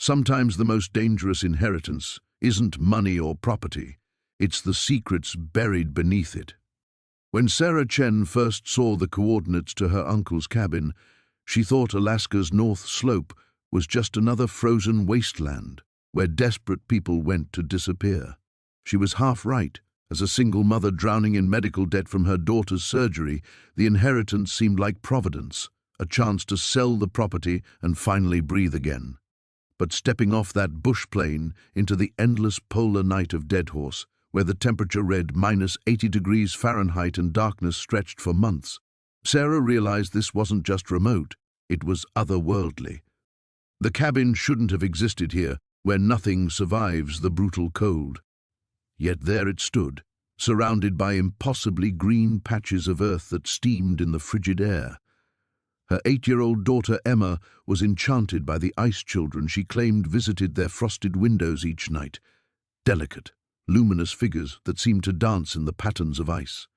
Sometimes the most dangerous inheritance isn't money or property, it's the secrets buried beneath it. When Sarah Chen first saw the coordinates to her uncle's cabin, she thought Alaska's North Slope was just another frozen wasteland where desperate people went to disappear. She was half right. As a single mother drowning in medical debt from her daughter's surgery, the inheritance seemed like providence, a chance to sell the property and finally breathe again. But stepping off that bush plane into the endless polar night of Deadhorse, where the temperature read -80 degrees Fahrenheit and darkness stretched for months, Sarah realized this wasn't just remote, it was otherworldly. The cabin shouldn't have existed here, where nothing survives the brutal cold. Yet there it stood, surrounded by impossibly green patches of earth that steamed in the frigid air. Her 8-year-old daughter Emma was enchanted by the ice children she claimed visited their frosted windows each night, delicate, luminous figures that seemed to dance in the patterns of ice.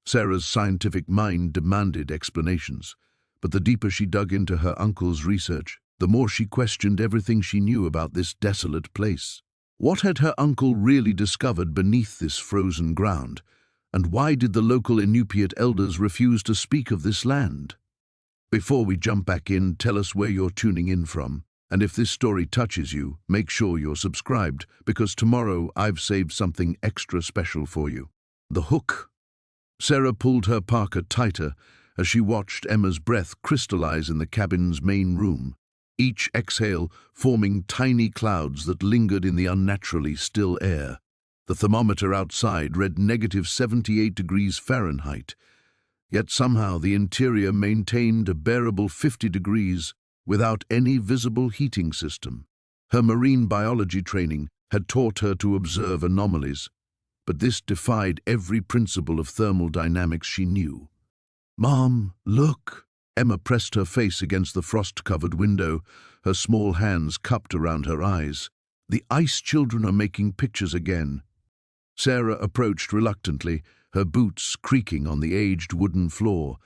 Sarah's scientific mind demanded explanations, but the deeper she dug into her uncle's research, the more she questioned everything she knew about this desolate place. What had her uncle really discovered beneath this frozen ground, and why did the local Inupiat elders refuse to speak of this land? Before we jump back in, tell us where you're tuning in from, and if this story touches you, make sure you're subscribed, because tomorrow I've saved something extra special for you. The hook. Sarah pulled her parka tighter as she watched Emma's breath crystallize in the cabin's main room, each exhale forming tiny clouds that lingered in the unnaturally still air. The thermometer outside read -78 degrees Fahrenheit, yet somehow the interior maintained a bearable 50 degrees without any visible heating system. Her marine biology training had taught her to observe anomalies, but this defied every principle of thermal dynamics she knew. "Mom, look!" Emma pressed her face against the frost-covered window, her small hands cupped around her eyes. "The ice children are making pictures again." Sarah approached reluctantly, her boots creaking on the aged wooden floor.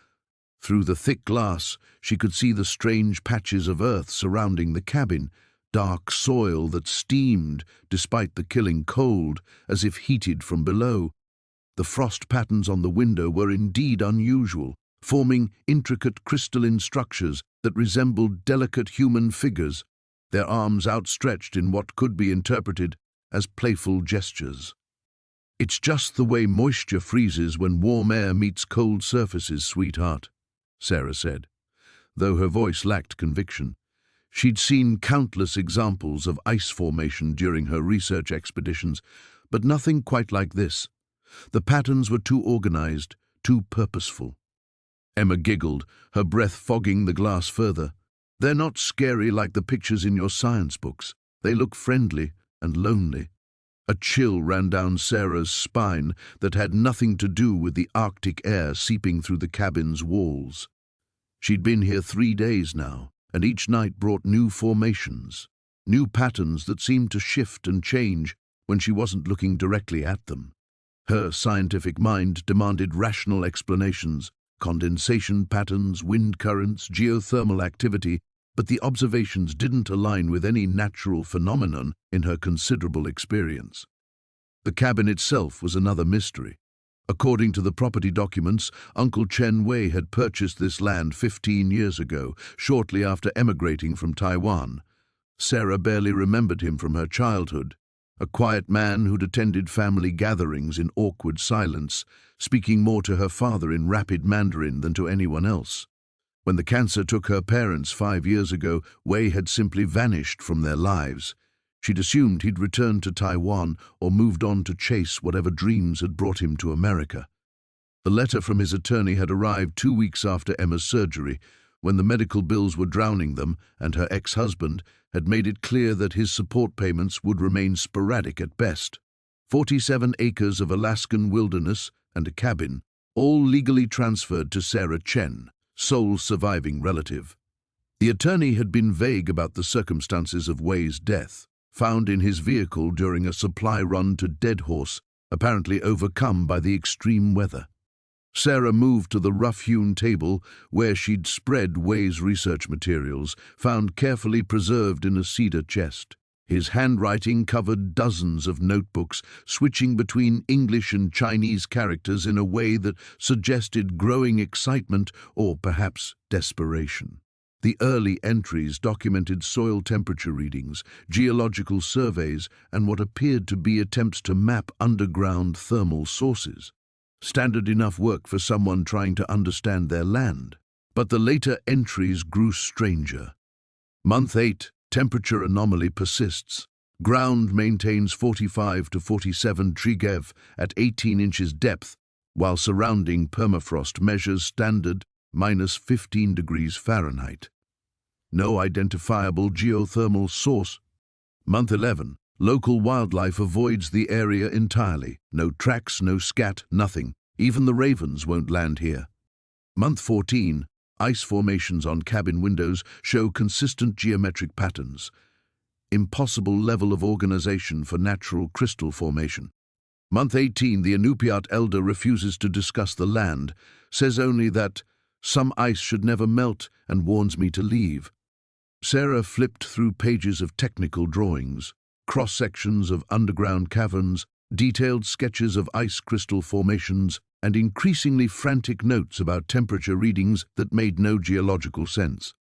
Through the thick glass, she could see the strange patches of earth surrounding the cabin, dark soil that steamed despite the killing cold, as if heated from below. The frost patterns on the window were indeed unusual, forming intricate crystalline structures that resembled delicate human figures, their arms outstretched in what could be interpreted as playful gestures. "It's just the way moisture freezes when warm air meets cold surfaces, sweetheart," Sarah said, though her voice lacked conviction. She'd seen countless examples of ice formation during her research expeditions, but nothing quite like this. The patterns were too organized, too purposeful. Emma giggled, her breath fogging the glass further. "They're not scary like the pictures in your science books. They look friendly and lonely." A chill ran down Sarah's spine that had nothing to do with the Arctic air seeping through the cabin's walls. She'd been here 3 days now, and each night brought new formations, new patterns that seemed to shift and change when she wasn't looking directly at them. Her scientific mind demanded rational explanations, condensation patterns, wind currents, geothermal activity, but the observations didn't align with any natural phenomenon in her considerable experience. The cabin itself was another mystery. According to the property documents, Uncle Chen Wei had purchased this land 15 years ago, shortly after emigrating from Taiwan. Sarah barely remembered him from her childhood, a quiet man who'd attended family gatherings in awkward silence, speaking more to her father in rapid Mandarin than to anyone else. When the cancer took her parents 5 years ago, Wei had simply vanished from their lives. She'd assumed he'd returned to Taiwan or moved on to chase whatever dreams had brought him to America. The letter from his attorney had arrived 2 weeks after Emma's surgery, when the medical bills were drowning them, and her ex-husband had made it clear that his support payments would remain sporadic at best. 47 acres of Alaskan wilderness and a cabin, all legally transferred to Sarah Chen, sole surviving relative. The attorney had been vague about the circumstances of Wei's death, found in his vehicle during a supply run to Deadhorse, apparently overcome by the extreme weather. Sarah moved to the rough-hewn table where she'd spread Way's research materials, found carefully preserved in a cedar chest. His handwriting covered dozens of notebooks, switching between English and Chinese characters in a way that suggested growing excitement or perhaps desperation. The early entries documented soil temperature readings, geological surveys, and what appeared to be attempts to map underground thermal sources. Standard enough work for someone trying to understand their land. But the later entries grew stranger. Month 8, temperature anomaly persists. Ground maintains 45 to 47 Trigev at 18 inches depth, while surrounding permafrost measures standard -15 degrees Fahrenheit. No identifiable geothermal source. Month 11, local wildlife avoids the area entirely. No tracks, no scat, nothing. Even the ravens won't land here. Month 14, ice formations on cabin windows show consistent geometric patterns. Impossible level of organization for natural crystal formation. Month 18, the Inupiat elder refuses to discuss the land, says only that some ice should never melt and warns me to leave. Sarah flipped through pages of technical drawings, cross-sections of underground caverns, detailed sketches of ice crystal formations, and increasingly frantic notes about temperature readings that made no geological sense.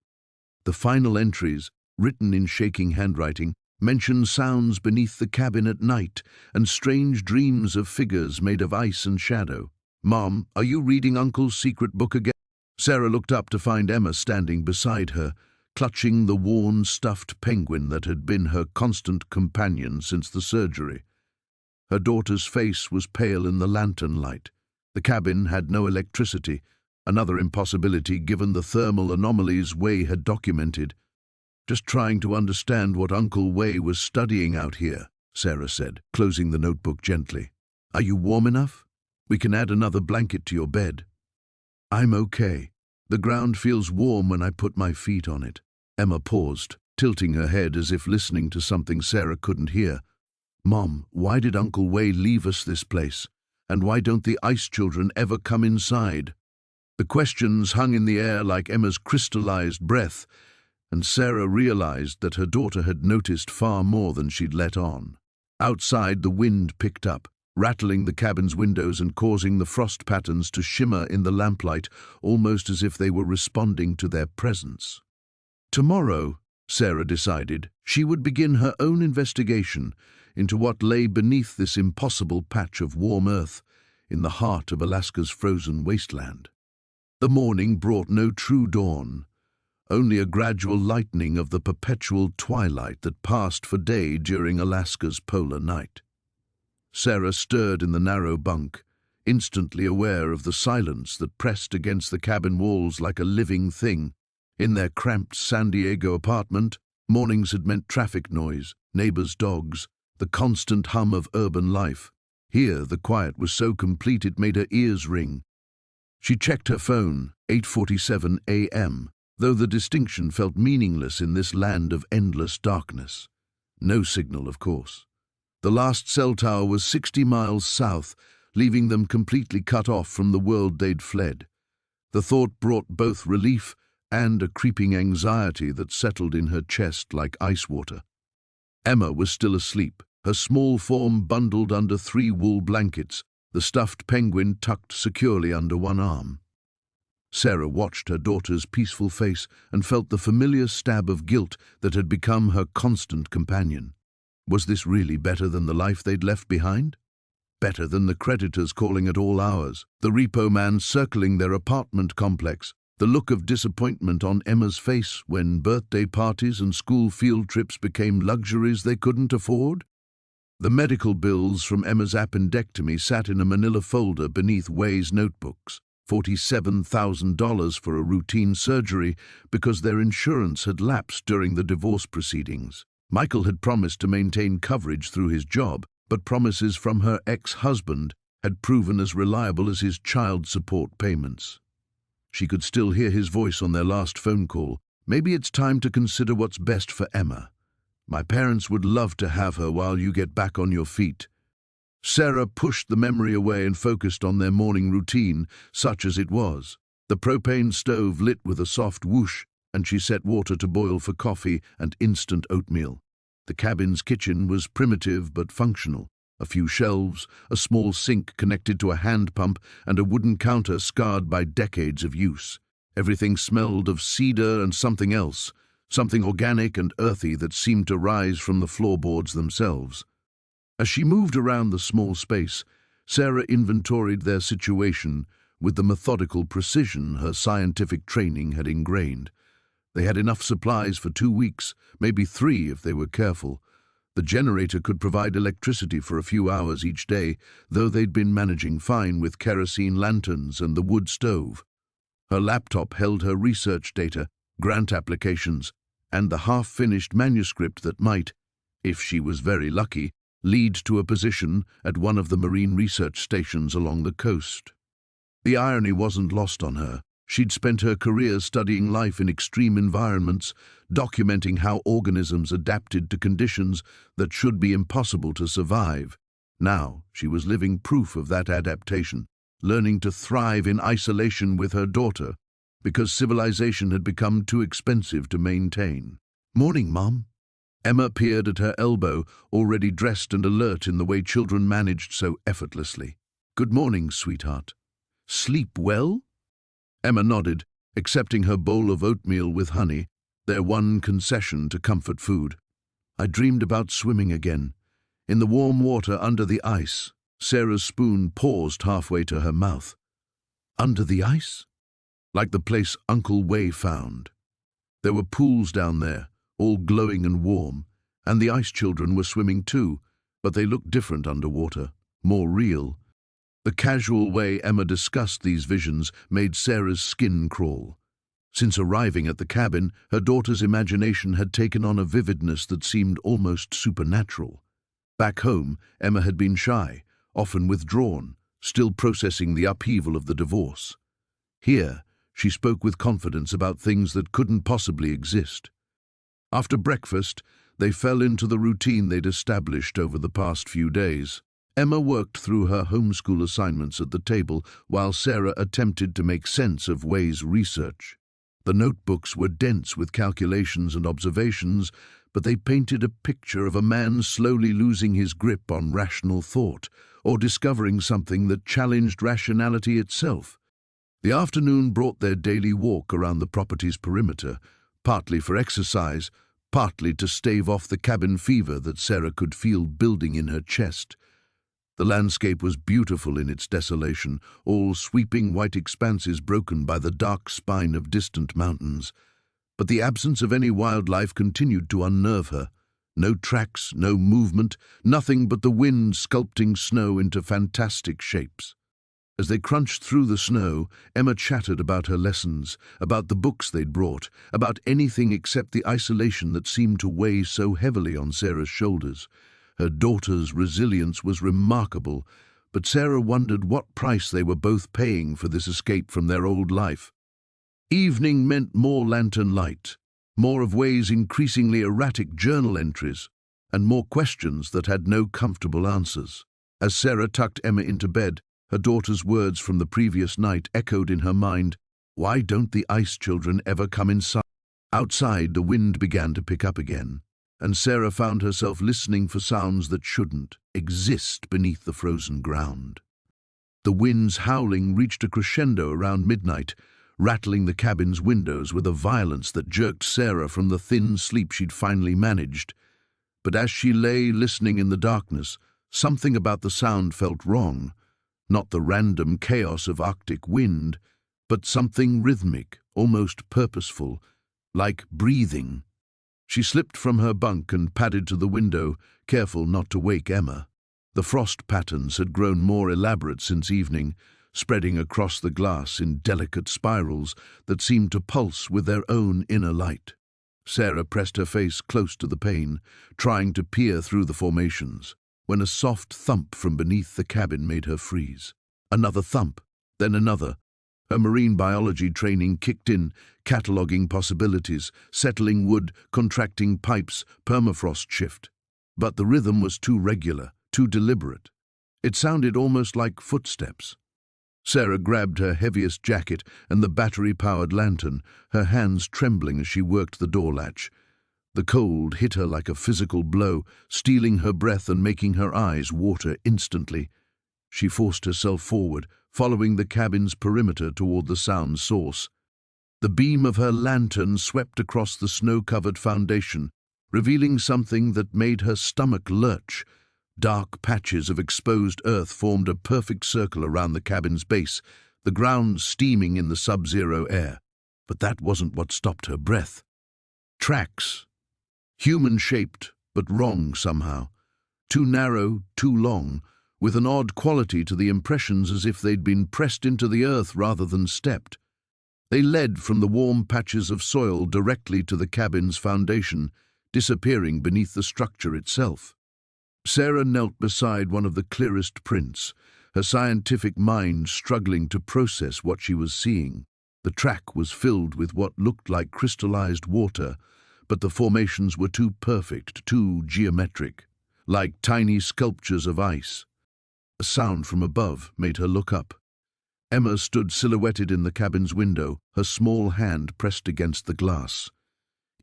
The final entries, written in shaking handwriting, mention sounds beneath the cabin at night and strange dreams of figures made of ice and shadow. "Mom, are you reading Uncle's secret book again?" Sarah looked up to find Emma standing beside her, clutching the worn, stuffed penguin that had been her constant companion since the surgery. Her daughter's face was pale in the lantern light. The cabin had no electricity, another impossibility given the thermal anomalies Way had documented. "Just trying to understand what Uncle Way was studying out here," Sarah said, closing the notebook gently. "Are you warm enough? We can add another blanket to your bed." "I'm okay. The ground feels warm when I put my feet on it." Emma paused, tilting her head as if listening to something Sarah couldn't hear. "Mom, why did Uncle Way leave us this place? And why don't the ice children ever come inside?" The questions hung in the air like Emma's crystallized breath, and Sarah realized that her daughter had noticed far more than she'd let on. Outside, the wind picked up, rattling the cabin's windows and causing the frost patterns to shimmer in the lamplight, almost as if they were responding to their presence. Tomorrow, Sarah decided, she would begin her own investigation into what lay beneath this impossible patch of warm earth in the heart of Alaska's frozen wasteland. The morning brought no true dawn, only a gradual lightening of the perpetual twilight that passed for day during Alaska's polar night. Sarah stirred in the narrow bunk, instantly aware of the silence that pressed against the cabin walls like a living thing. In their cramped San Diego apartment, mornings had meant traffic noise, neighbors' dogs, the constant hum of urban life. Here, the quiet was so complete it made her ears ring. She checked her phone, 8:47 a.m., though the distinction felt meaningless in this land of endless darkness. No signal, of course. The last cell tower was 60 miles south, leaving them completely cut off from the world they'd fled. The thought brought both relief and a creeping anxiety that settled in her chest like ice water. Emma was still asleep, her small form bundled under 3 wool blankets, the stuffed penguin tucked securely under one arm. Sarah watched her daughter's peaceful face and felt the familiar stab of guilt that had become her constant companion. Was this really better than the life they'd left behind? Better than the creditors calling at all hours, the repo man circling their apartment complex, the look of disappointment on Emma's face when birthday parties and school field trips became luxuries they couldn't afford? The medical bills from Emma's appendectomy sat in a manila folder beneath Way's notebooks. $47,000 for a routine surgery because their insurance had lapsed during the divorce proceedings. Michael had promised to maintain coverage through his job, but promises from her ex-husband had proven as reliable as his child support payments. She could still hear his voice on their last phone call. "Maybe it's time to consider what's best for Emma. My parents would love to have her while you get back on your feet." Sarah pushed the memory away and focused on their morning routine, such as it was. The propane stove lit with a soft whoosh, and she set water to boil for coffee and instant oatmeal. The cabin's kitchen was primitive but functional. A few shelves, a small sink connected to a hand pump, and a wooden counter scarred by decades of use. Everything smelled of cedar and something else, something organic and earthy that seemed to rise from the floorboards themselves. As she moved around the small space, Sarah inventoried their situation with the methodical precision her scientific training had ingrained. They had enough supplies for 2 weeks, maybe 3 if they were careful. The generator could provide electricity for a few hours each day, though they'd been managing fine with kerosene lanterns and the wood stove. Her laptop held her research data, grant applications, and the half-finished manuscript that might, if she was very lucky, lead to a position at one of the marine research stations along the coast. The irony wasn't lost on her. She'd spent her career studying life in extreme environments, documenting how organisms adapted to conditions that should be impossible to survive. Now she was living proof of that adaptation, learning to thrive in isolation with her daughter, because civilization had become too expensive to maintain. "Morning, Mom." Emma peered at her elbow, already dressed and alert in the way children managed so effortlessly. "Good morning, sweetheart. Sleep well?" Emma nodded, accepting her bowl of oatmeal with honey, their one concession to comfort food. "I dreamed about swimming again, in the warm water under the ice." Sarah's spoon paused halfway to her mouth. "Under the ice?" "Like the place Uncle Way found. There were pools down there, all glowing and warm, and the ice children were swimming too, but they looked different underwater, more real." The casual way Emma discussed these visions made Sarah's skin crawl. Since arriving at the cabin, her daughter's imagination had taken on a vividness that seemed almost supernatural. Back home, Emma had been shy, often withdrawn, still processing the upheaval of the divorce. Here, she spoke with confidence about things that couldn't possibly exist. After breakfast, they fell into the routine they'd established over the past few days. Emma worked through her homeschool assignments at the table while Sarah attempted to make sense of Way's research. The notebooks were dense with calculations and observations, but they painted a picture of a man slowly losing his grip on rational thought, or discovering something that challenged rationality itself. The afternoon brought their daily walk around the property's perimeter, partly for exercise, partly to stave off the cabin fever that Sarah could feel building in her chest. The landscape was beautiful in its desolation, all sweeping white expanses broken by the dark spine of distant mountains. But the absence of any wildlife continued to unnerve her. No tracks, no movement, nothing but the wind sculpting snow into fantastic shapes. As they crunched through the snow, Emma chattered about her lessons, about the books they'd brought, about anything except the isolation that seemed to weigh so heavily on Sarah's shoulders. Her daughter's resilience was remarkable, but Sarah wondered what price they were both paying for this escape from their old life. Evening meant more lantern light, more of Way's increasingly erratic journal entries, and more questions that had no comfortable answers. As Sarah tucked Emma into bed, her daughter's words from the previous night echoed in her mind. Why don't the ice children ever come inside? Outside, the wind began to pick up again, and Sarah found herself listening for sounds that shouldn't exist beneath the frozen ground. The wind's howling reached a crescendo around midnight, rattling the cabin's windows with a violence that jerked Sarah from the thin sleep she'd finally managed. But as she lay listening in the darkness, something about the sound felt wrong. Not the random chaos of Arctic wind, but something rhythmic, almost purposeful, like breathing. She slipped from her bunk and padded to the window, careful not to wake Emma. The frost patterns had grown more elaborate since evening, spreading across the glass in delicate spirals that seemed to pulse with their own inner light. Sarah pressed her face close to the pane, trying to peer through the formations, when a soft thump from beneath the cabin made her freeze. Another thump, then another. Her marine biology training kicked in, cataloguing possibilities, settling wood, contracting pipes, permafrost shift. But the rhythm was too regular, too deliberate. It sounded almost like footsteps. Sarah grabbed her heaviest jacket and the battery-powered lantern, her hands trembling as she worked the door latch. The cold hit her like a physical blow, stealing her breath and making her eyes water instantly. She forced herself forward, following the cabin's perimeter toward the sound source. The beam of her lantern swept across the snow-covered foundation, revealing something that made her stomach lurch. Dark patches of exposed earth formed a perfect circle around the cabin's base, the ground steaming in the sub-zero air. But that wasn't what stopped her breath. Tracks. Human-shaped, but wrong somehow. Too narrow, too long, with an odd quality to the impressions, as if they'd been pressed into the earth rather than stepped. They led from the warm patches of soil directly to the cabin's foundation, disappearing beneath the structure itself. Sarah knelt beside one of the clearest prints, her scientific mind struggling to process what she was seeing. The track was filled with what looked like crystallized water, but the formations were too perfect, too geometric, like tiny sculptures of ice. A sound from above made her look up. Emma stood silhouetted in the cabin's window, her small hand pressed against the glass.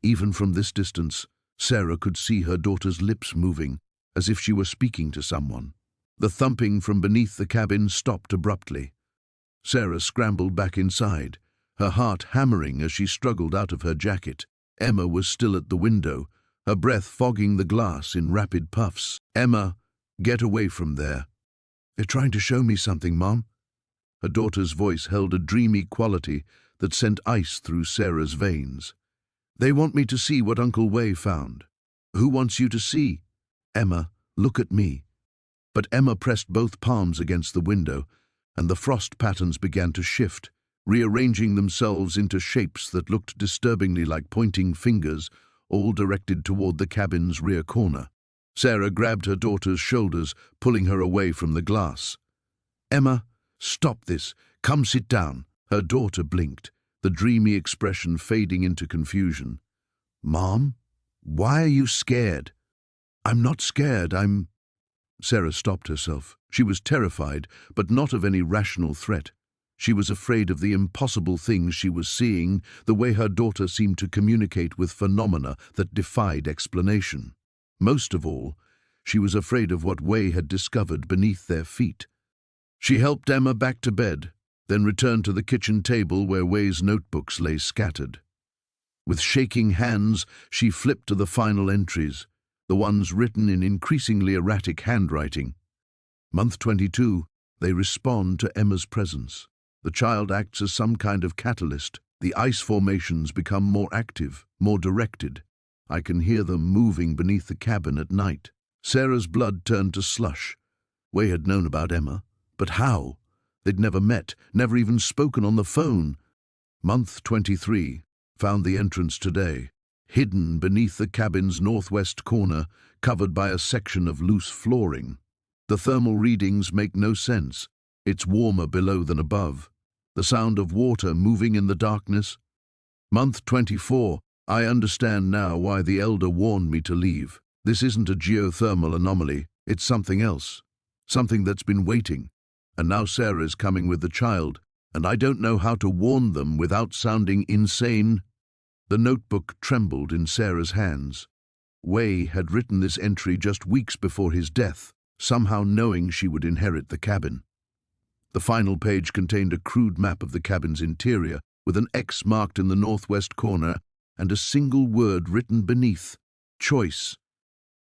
Even from this distance, Sarah could see her daughter's lips moving, as if she were speaking to someone. The thumping from beneath the cabin stopped abruptly. Sarah scrambled back inside, her heart hammering as she struggled out of her jacket. Emma was still at the window, her breath fogging the glass in rapid puffs. "Emma, get away from there." "They're trying to show me something, Mom." Her daughter's voice held a dreamy quality that sent ice through Sarah's veins. "They want me to see what Uncle Way found." "Who wants you to see?" "Emma, look at me." But Emma pressed both palms against the window, and the frost patterns began to shift, rearranging themselves into shapes that looked disturbingly like pointing fingers, all directed toward the cabin's rear corner. Sarah grabbed her daughter's shoulders, pulling her away from the glass. "Emma, stop this. Come sit down." Her daughter blinked, the dreamy expression fading into confusion. "Mom, why are you scared?" "I'm not scared, Sarah stopped herself. She was terrified, but not of any rational threat. She was afraid of the impossible things she was seeing, the way her daughter seemed to communicate with phenomena that defied explanation. Most of all, she was afraid of what Way had discovered beneath their feet. She helped Emma back to bed, then returned to the kitchen table where Way's notebooks lay scattered. With shaking hands, she flipped to the final entries, the ones written in increasingly erratic handwriting. Month 22, they respond to Emma's presence. The child acts as some kind of catalyst. The ice formations become more active, more directed. I can hear them moving beneath the cabin at night. Sarah's blood turned to slush. Way had known about Emma, but how? They'd never met, never even spoken on the phone. Month 23 found the entrance today, hidden beneath the cabin's northwest corner, covered by a section of loose flooring. The thermal readings make no sense. It's warmer below than above. The sound of water moving in the darkness. Month 24, I understand now why the elder warned me to leave. This isn't a geothermal anomaly, it's something else. Something that's been waiting. And now Sarah's coming with the child, and I don't know how to warn them without sounding insane. The notebook trembled in Sarah's hands. Way had written this entry just weeks before his death, somehow knowing she would inherit the cabin. The final page contained a crude map of the cabin's interior, with an X marked in the northwest corner and a single word written beneath: choice.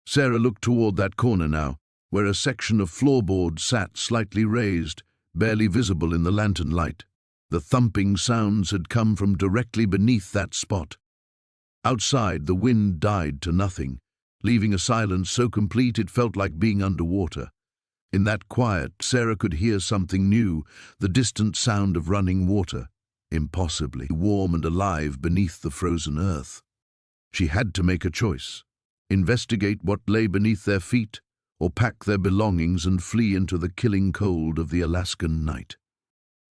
Sarah looked toward that corner now, where a section of floorboard sat slightly raised, barely visible in the lantern light. The thumping sounds had come from directly beneath that spot. Outside, the wind died to nothing, leaving a silence so complete it felt like being underwater. In that quiet, Sarah could hear something new, the distant sound of running water, impossibly warm and alive beneath the frozen earth. She had to make a choice: investigate what lay beneath their feet, or pack their belongings and flee into the killing cold of the Alaskan night.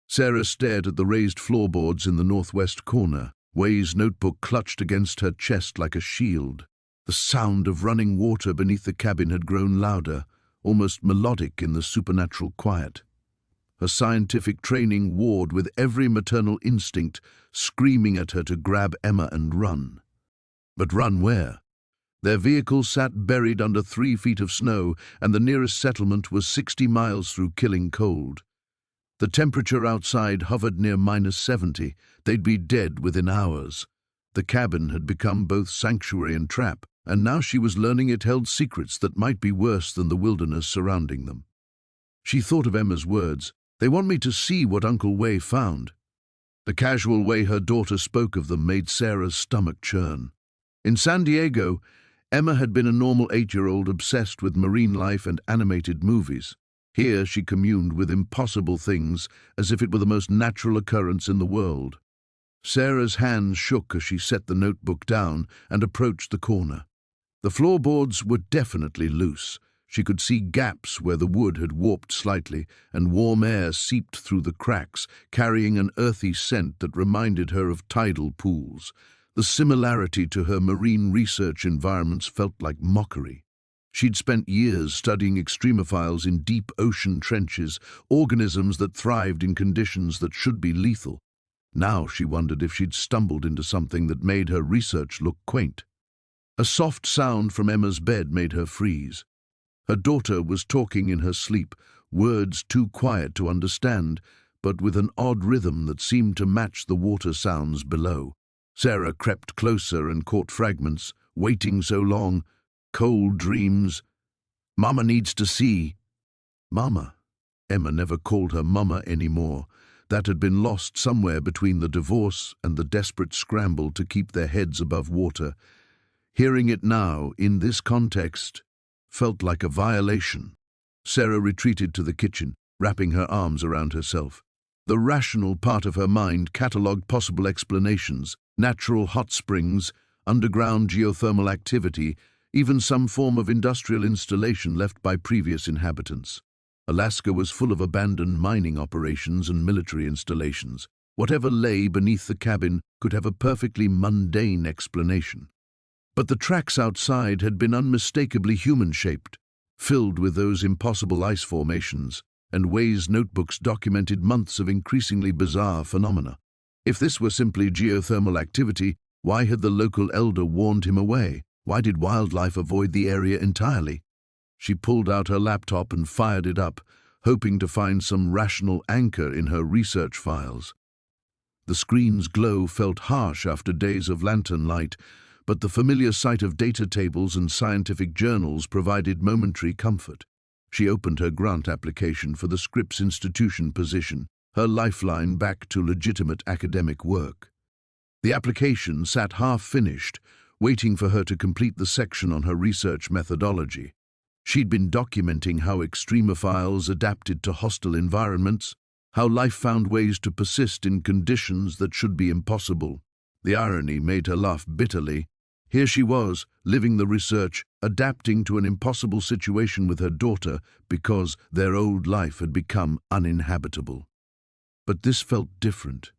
Sarah stared at the raised floorboards in the northwest corner. Way's notebook clutched against her chest like a shield. The sound of running water beneath the cabin had grown louder, almost melodic in the supernatural quiet. Her scientific training warred with every maternal instinct, screaming at her to grab Emma and run. But run where? Their vehicle sat buried under 3 feet of snow, and the nearest settlement was 60 miles through killing cold. The temperature outside hovered near -70. They'd be dead within hours. The cabin had become both sanctuary and trap, and now she was learning it held secrets that might be worse than the wilderness surrounding them. She thought of Emma's words, "They want me to see what Uncle Way found." The casual way her daughter spoke of them made Sarah's stomach churn. In San Diego, Emma had been a normal 8-year-old obsessed with marine life and animated movies. Here she communed with impossible things as if it were the most natural occurrence in the world. Sarah's hands shook as she set the notebook down and approached the corner. The floorboards were definitely loose. She could see gaps where the wood had warped slightly, and warm air seeped through the cracks, carrying an earthy scent that reminded her of tidal pools. The similarity to her marine research environments felt like mockery. She'd spent years studying extremophiles in deep ocean trenches, organisms that thrived in conditions that should be lethal. Now she wondered if she'd stumbled into something that made her research look quaint. A soft sound from Emma's bed made her freeze. Her daughter was talking in her sleep, words too quiet to understand, but with an odd rhythm that seemed to match the water sounds below. Sarah crept closer and caught fragments, waiting so long. Cold dreams. "Mama needs to see." Mama. Emma never called her Mama anymore. That had been lost somewhere between the divorce and the desperate scramble to keep their heads above water. Hearing it now, in this context, felt like a violation. Sarah retreated to the kitchen, wrapping her arms around herself. The rational part of her mind catalogued possible explanations: natural hot springs, underground geothermal activity, even some form of industrial installation left by previous inhabitants. Alaska was full of abandoned mining operations and military installations. Whatever lay beneath the cabin could have a perfectly mundane explanation. But the tracks outside had been unmistakably human-shaped, filled with those impossible ice formations, and Way's notebooks documented months of increasingly bizarre phenomena. If this were simply geothermal activity, why had the local elder warned him away? Why did wildlife avoid the area entirely? She pulled out her laptop and fired it up, hoping to find some rational anchor in her research files. The screen's glow felt harsh after days of lantern light, but the familiar sight of data tables and scientific journals provided momentary comfort. She opened her grant application for the Scripps Institution position, her lifeline back to legitimate academic work. The application sat half-finished, waiting for her to complete the section on her research methodology. She'd been documenting how extremophiles adapted to hostile environments, how life found ways to persist in conditions that should be impossible. The irony made her laugh bitterly. Here she was, living the research, adapting to an impossible situation with her daughter because their old life had become uninhabitable. But this felt different,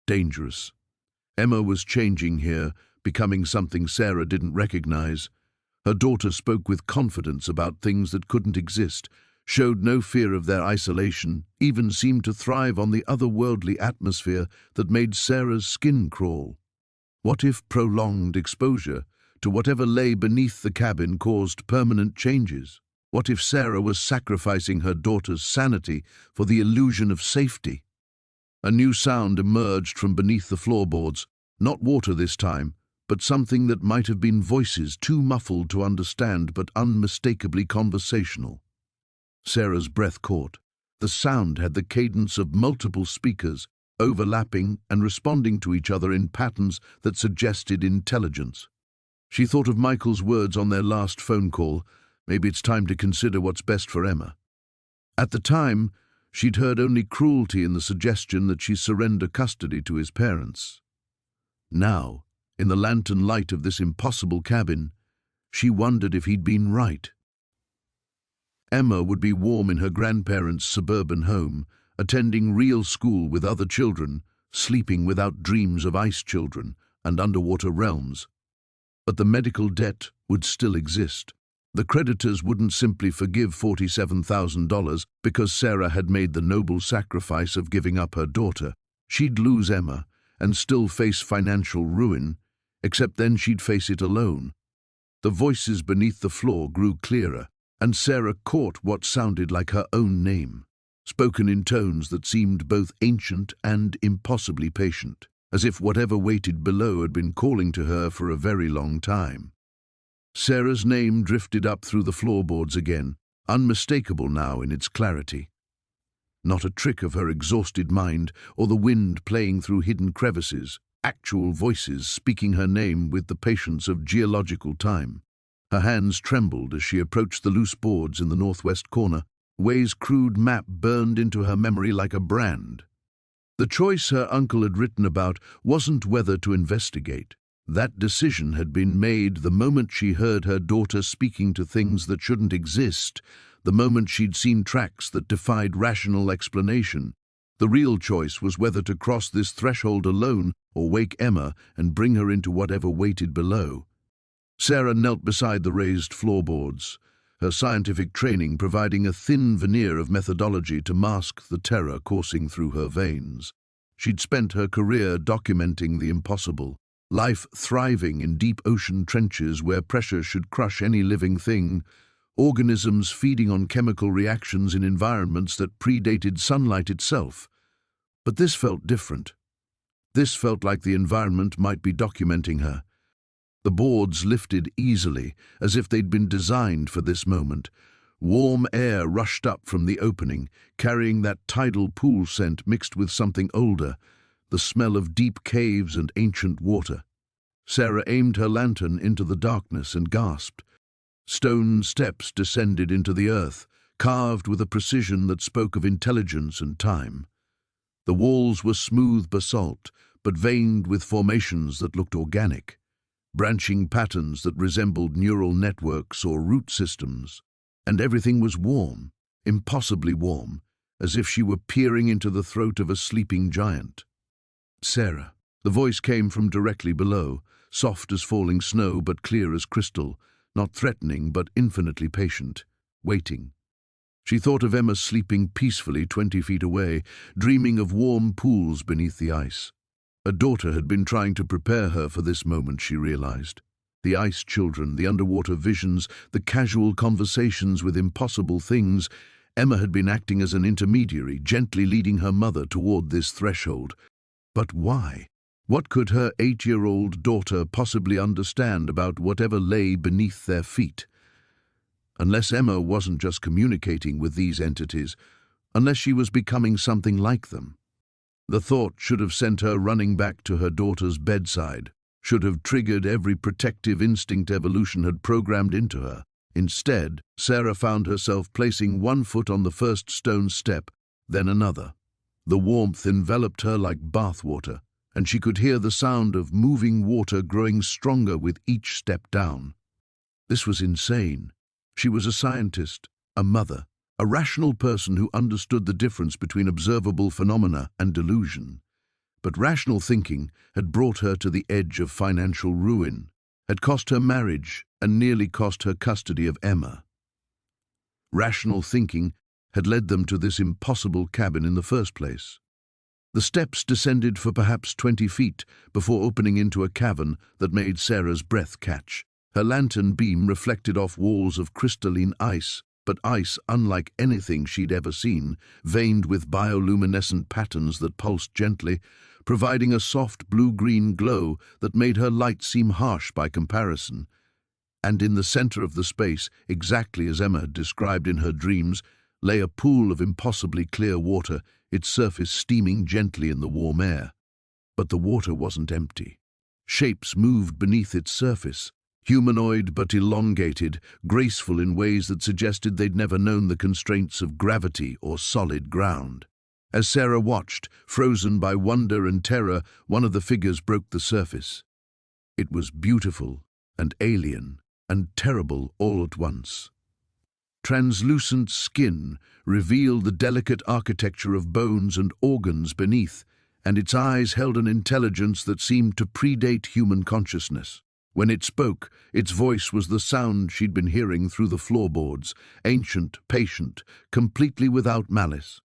dangerous. Emma was changing here, becoming something Sarah didn't recognize. Her daughter spoke with confidence about things that couldn't exist, showed no fear of their isolation, even seemed to thrive on the otherworldly atmosphere that made Sarah's skin crawl. What if prolonged exposure to whatever lay beneath the cabin caused permanent changes? What if Sarah was sacrificing her daughter's sanity for the illusion of safety? A new sound emerged from beneath the floorboards, not water this time, but something that might have been voices too muffled to understand but unmistakably conversational. Sarah's breath caught. The sound had the cadence of multiple speakers, overlapping and responding to each other in patterns that suggested intelligence. She thought of Michael's words on their last phone call: "Maybe it's time to consider what's best for Emma." At the time, she'd heard only cruelty in the suggestion that she surrender custody to his parents. Now, in the lantern light of this impossible cabin, she wondered if he'd been right. Emma would be warm in her grandparents' suburban home, attending real school with other children, sleeping without dreams of ice children and underwater realms. But the medical debt would still exist. The creditors wouldn't simply forgive $47,000 because Sarah had made the noble sacrifice of giving up her daughter. She'd lose Emma and still face financial ruin, except then she'd face it alone. The voices beneath the floor grew clearer, and Sarah caught what sounded like her own name, spoken in tones that seemed both ancient and impossibly patient, as if whatever waited below had been calling to her for a very long time. Sarah's name drifted up through the floorboards again, unmistakable now in its clarity. Not a trick of her exhausted mind or the wind playing through hidden crevices, actual voices speaking her name with the patience of geological time. Her hands trembled as she approached the loose boards in the northwest corner. Way's crude map burned into her memory like a brand. The choice her uncle had written about wasn't whether to investigate. That decision had been made the moment she heard her daughter speaking to things that shouldn't exist, the moment she'd seen tracks that defied rational explanation. The real choice was whether to cross this threshold alone or wake Emma and bring her into whatever waited below. Sarah knelt beside the raised floorboards, her scientific training providing a thin veneer of methodology to mask the terror coursing through her veins. She'd spent her career documenting the impossible, life thriving in deep ocean trenches where pressure should crush any living thing, organisms feeding on chemical reactions in environments that predated sunlight itself. But this felt different. This felt like the environment might be documenting her. The boards lifted easily, as if they'd been designed for this moment. Warm air rushed up from the opening, carrying that tidal pool scent mixed with something older, the smell of deep caves and ancient water. Sarah aimed her lantern into the darkness and gasped. Stone steps descended into the earth, carved with a precision that spoke of intelligence and time. The walls were smooth basalt, but veined with formations that looked organic, branching patterns that resembled neural networks or root systems. And everything was warm, impossibly warm, as if she were peering into the throat of a sleeping giant. Sarah. The voice came from directly below, soft as falling snow but clear as crystal, not threatening but infinitely patient, waiting. She thought of Emma sleeping peacefully 20 feet away, dreaming of warm pools beneath the ice. A daughter had been trying to prepare her for this moment, she realized. The ice children, the underwater visions, the casual conversations with impossible things. Emma had been acting as an intermediary, gently leading her mother toward this threshold. But why? What could her 8-year-old daughter possibly understand about whatever lay beneath their feet? Unless Emma wasn't just communicating with these entities, unless she was becoming something like them. The thought should have sent her running back to her daughter's bedside, should have triggered every protective instinct evolution had programmed into her. Instead, Sarah found herself placing one foot on the first stone step, then another. The warmth enveloped her like bathwater, and she could hear the sound of moving water growing stronger with each step down. This was insane. She was a scientist, a mother, a rational person who understood the difference between observable phenomena and delusion. But rational thinking had brought her to the edge of financial ruin, had cost her marriage and nearly cost her custody of Emma. Rational thinking had led them to this impossible cabin in the first place. The steps descended for perhaps 20 feet before opening into a cavern that made Sarah's breath catch. Her lantern beam reflected off walls of crystalline ice, but ice unlike anything she'd ever seen, veined with bioluminescent patterns that pulsed gently, providing a soft blue-green glow that made her light seem harsh by comparison. And in the center of the space, exactly as Emma had described in her dreams, lay a pool of impossibly clear water, its surface steaming gently in the warm air. But the water wasn't empty. Shapes moved beneath its surface, humanoid but elongated, graceful in ways that suggested they'd never known the constraints of gravity or solid ground. As Sarah watched, frozen by wonder and terror, one of the figures broke the surface. It was beautiful and alien and terrible all at once. Translucent skin revealed the delicate architecture of bones and organs beneath, and its eyes held an intelligence that seemed to predate human consciousness. When it spoke, its voice was the sound she'd been hearing through the floorboards, ancient, patient, completely without malice.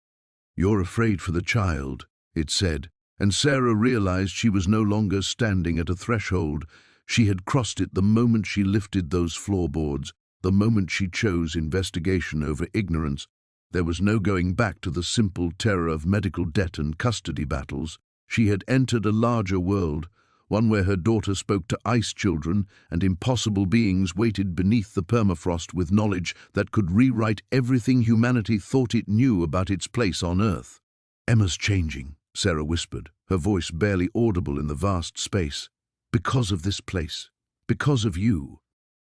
"You're afraid for the child," it said, and Sarah realized she was no longer standing at a threshold. She had crossed it the moment she lifted those floorboards, the moment she chose investigation over ignorance. There was no going back to the simple terror of medical debt and custody battles. She had entered a larger world, one where her daughter spoke to ice children and impossible beings waited beneath the permafrost with knowledge that could rewrite everything humanity thought it knew about its place on Earth. "Emma's changing," Sarah whispered, her voice barely audible in the vast space. "Because of this place. Because of you."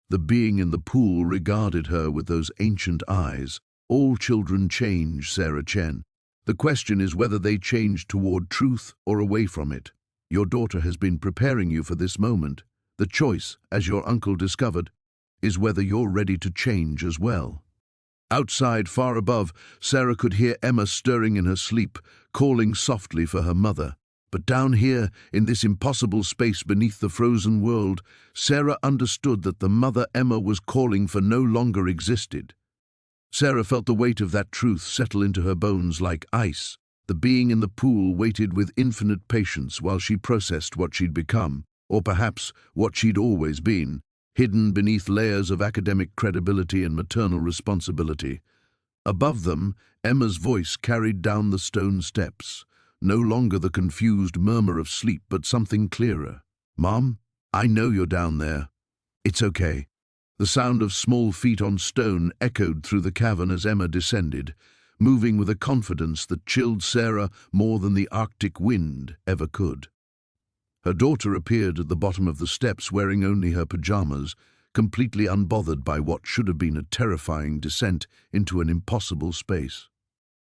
The being in the pool regarded her with those ancient eyes. "All children change, Sarah Chen. The question is whether they change toward truth or away from it. Your daughter has been preparing you for this moment. The choice, as your uncle discovered, is whether you're ready to change as well." Outside, far above, Sarah could hear Emma stirring in her sleep, calling softly for her mother. But down here, in this impossible space beneath the frozen world, Sarah understood that the mother Emma was calling for no longer existed. Sarah felt the weight of that truth settle into her bones like ice. The being in the pool waited with infinite patience while she processed what she'd become, or perhaps what she'd always been, hidden beneath layers of academic credibility and maternal responsibility. Above them, Emma's voice carried down the stone steps, no longer the confused murmur of sleep but something clearer. "Mom, I know you're down there. It's okay." The sound of small feet on stone echoed through the cavern as Emma descended, moving with a confidence that chilled Sarah more than the Arctic wind ever could. Her daughter appeared at the bottom of the steps wearing only her pajamas, completely unbothered by what should have been a terrifying descent into an impossible space.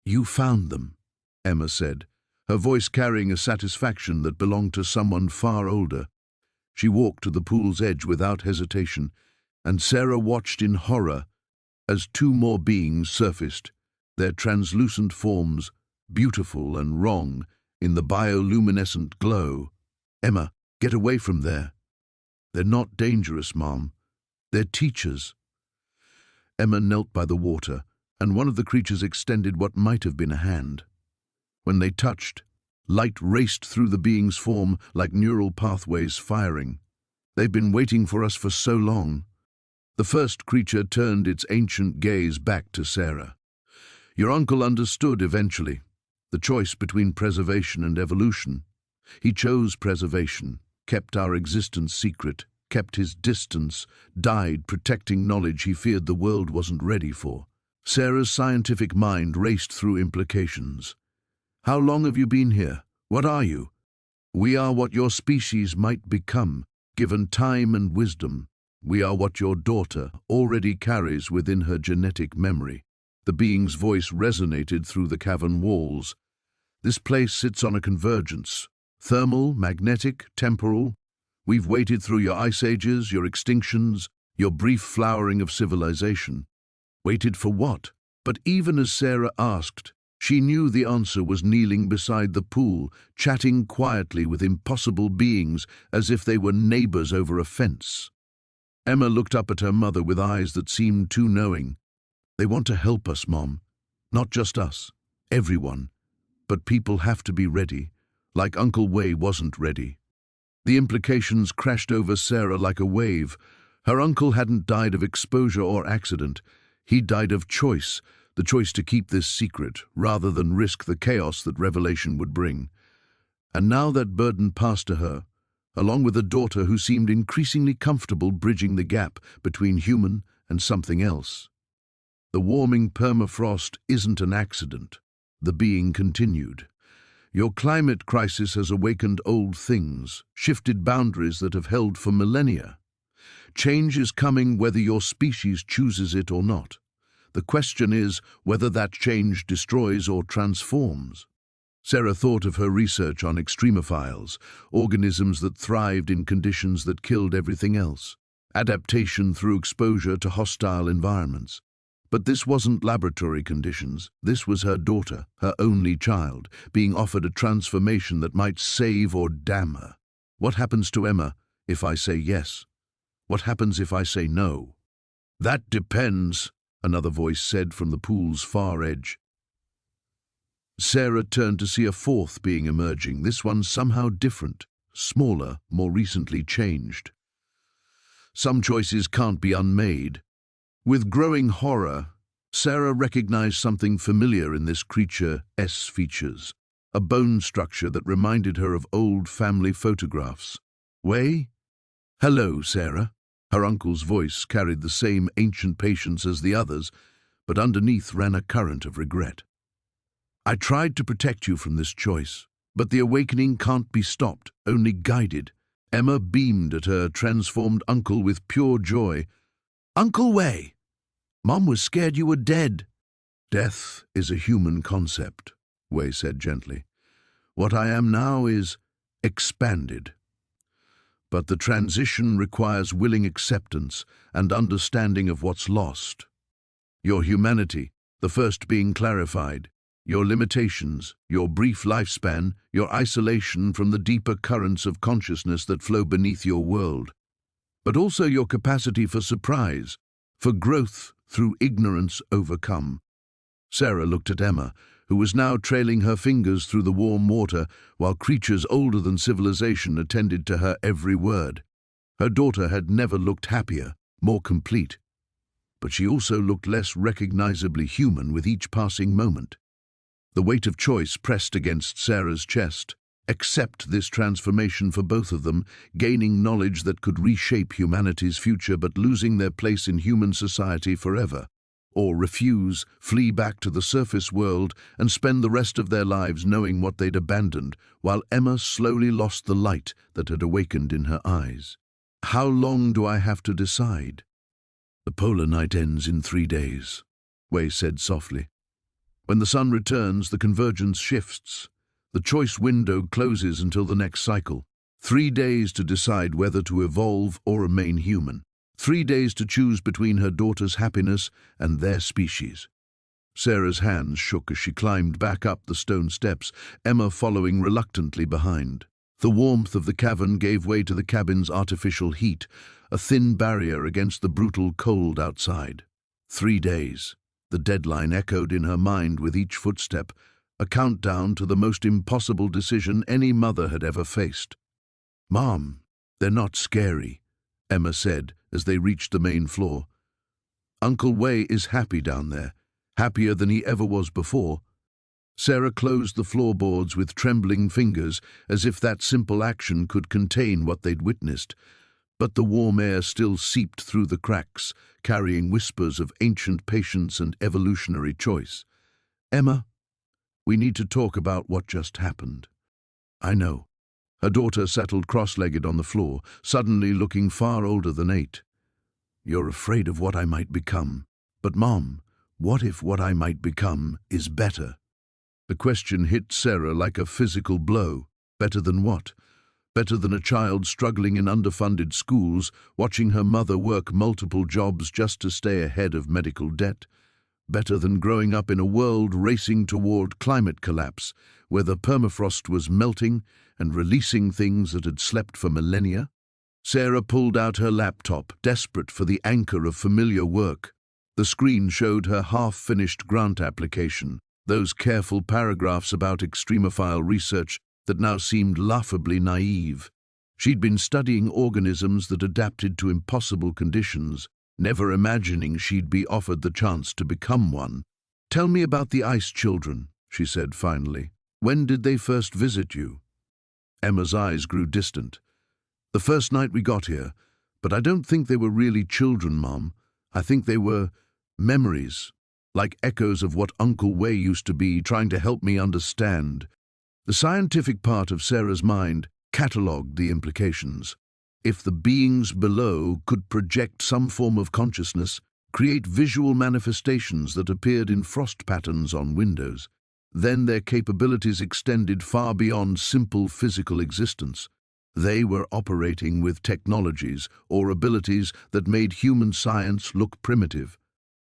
"You found them," Emma said, her voice carrying a satisfaction that belonged to someone far older. She walked to the pool's edge without hesitation, and Sarah watched in horror as two more beings surfaced, their translucent forms beautiful and wrong in the bioluminescent glow. "Emma, get away from there." "They're not dangerous, Mom. They're teachers." Emma knelt by the water, and one of the creatures extended what might have been a hand. When they touched, light raced through the being's form like neural pathways firing. "They've been waiting for us for so long." The first creature turned its ancient gaze back to Sarah. "Your uncle understood eventually, the choice between preservation and evolution. He chose preservation, kept our existence secret, kept his distance, died protecting knowledge he feared the world wasn't ready for." Sarah's scientific mind raced through implications. "How long have you been here? What are you?" "We are what your species might become, given time and wisdom. We are what your daughter already carries within her genetic memory." The being's voice resonated through the cavern walls. "This place sits on a convergence. Thermal, magnetic, temporal. We've waited through your ice ages, your extinctions, your brief flowering of civilization." Waited for what? But even as Sarah asked, she knew the answer was kneeling beside the pool, chatting quietly with impossible beings as if they were neighbors over a fence. Emma looked up at her mother with eyes that seemed too knowing. "They want to help us, Mom. Not just us, everyone. But people have to be ready, like Uncle Wei wasn't ready." The implications crashed over Sarah like a wave. Her uncle hadn't died of exposure or accident. He died of choice, the choice to keep this secret, rather than risk the chaos that revelation would bring. And now that burden passed to her, along with a daughter who seemed increasingly comfortable bridging the gap between human and something else. "The warming permafrost isn't an accident," the being continued. "Your climate crisis has awakened old things, shifted boundaries that have held for millennia. Change is coming whether your species chooses it or not. The question is whether that change destroys or transforms." Sarah thought of her research on extremophiles, organisms that thrived in conditions that killed everything else, adaptation through exposure to hostile environments. But this wasn't laboratory conditions. This was her daughter, her only child, being offered a transformation that might save or damn her. What happens to Emma if I say yes? What happens if I say no? That depends, another voice said from the pool's far edge. Sarah turned to see a fourth being emerging, this one somehow different, smaller, more recently changed. Some choices can't be unmade. With growing horror, Sarah recognized something familiar in this creature's features, a bone structure that reminded her of old family photographs. Way? Hello, Sarah. Her uncle's voice carried the same ancient patience as the others, but underneath ran a current of regret. I tried to protect you from this choice, but the awakening can't be stopped, only guided. Emma beamed at her transformed uncle with pure joy. Uncle Way! Mom was scared you were dead. Death is a human concept, Way said gently. What I am now is expanded. But the transition requires willing acceptance and understanding of what's lost. Your humanity, the first being clarified, your limitations, your brief lifespan, your isolation from the deeper currents of consciousness that flow beneath your world, but also your capacity for surprise, for growth through ignorance overcome. Sarah looked at Emma, who was now trailing her fingers through the warm water while creatures older than civilization attended to her every word. Her daughter had never looked happier, more complete. But she also looked less recognizably human with each passing moment. The weight of choice pressed against Sarah's chest. Accept this transformation for both of them, gaining knowledge that could reshape humanity's future but losing their place in human society forever. Or refuse, flee back to the surface world and spend the rest of their lives knowing what they'd abandoned, while Emma slowly lost the light that had awakened in her eyes. How long do I have to decide? The polar night ends in 3 days, Way said softly. When the sun returns, the convergence shifts. The choice window closes until the next cycle. 3 days to decide whether to evolve or remain human. 3 days to choose between her daughter's happiness and their species. Sarah's hands shook as she climbed back up the stone steps, Emma following reluctantly behind. The warmth of the cavern gave way to the cabin's artificial heat, a thin barrier against the brutal cold outside. 3 days. The deadline echoed in her mind with each footstep, a countdown to the most impossible decision any mother had ever faced. Mom, they're not scary, Emma said as they reached the main floor. Uncle Way is happy down there, happier than he ever was before. Sarah closed the floorboards with trembling fingers as if that simple action could contain what they'd witnessed, but the warm air still seeped through the cracks, carrying whispers of ancient patience and evolutionary choice. Emma, we need to talk about what just happened. I know. Her daughter settled cross-legged on the floor, suddenly looking far older than 8. You're afraid of what I might become. But Mom, what if what I might become is better? The question hit Sarah like a physical blow. Better than what? Better than a child struggling in underfunded schools, watching her mother work multiple jobs just to stay ahead of medical debt? Better than growing up in a world racing toward climate collapse, where the permafrost was melting and releasing things that had slept for millennia? Sarah pulled out her laptop, desperate for the anchor of familiar work. The screen showed her half-finished grant application, those careful paragraphs about extremophile research that now seemed laughably naive. She'd been studying organisms that adapted to impossible conditions, never imagining she'd be offered the chance to become one. Tell me about the ice children, she said finally. When did they first visit you? Emma's eyes grew distant. The first night we got here, but I don't think they were really children, Mom. I think they were memories, like echoes of what Uncle Way used to be, trying to help me understand. The scientific part of Sarah's mind catalogued the implications. If the beings below could project some form of consciousness, create visual manifestations that appeared in frost patterns on windows, then their capabilities extended far beyond simple physical existence. They were operating with technologies or abilities that made human science look primitive.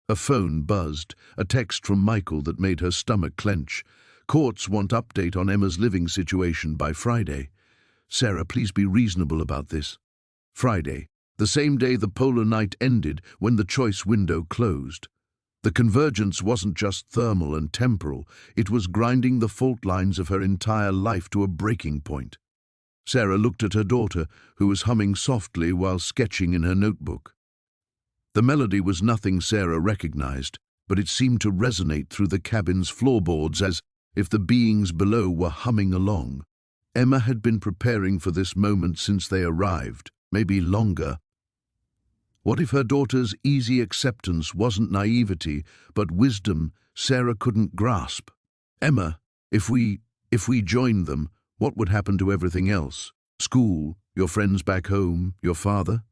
A phone buzzed, a text from Michael that made her stomach clench. Courts want update on Emma's living situation by Friday. Sarah, please be reasonable about this. Friday, the same day the polar night ended when the choice window closed. The convergence wasn't just thermal and temporal, it was grinding the fault lines of her entire life to a breaking point. Sarah looked at her daughter, who was humming softly while sketching in her notebook. The melody was nothing Sarah recognized, but it seemed to resonate through the cabin's floorboards as if the beings below were humming along. Emma had been preparing for this moment since they arrived, maybe longer. What if her daughter's easy acceptance wasn't naivety, but wisdom Sarah couldn't grasp? Emma, if we joined them, what would happen to everything else? School, your friends back home, your father?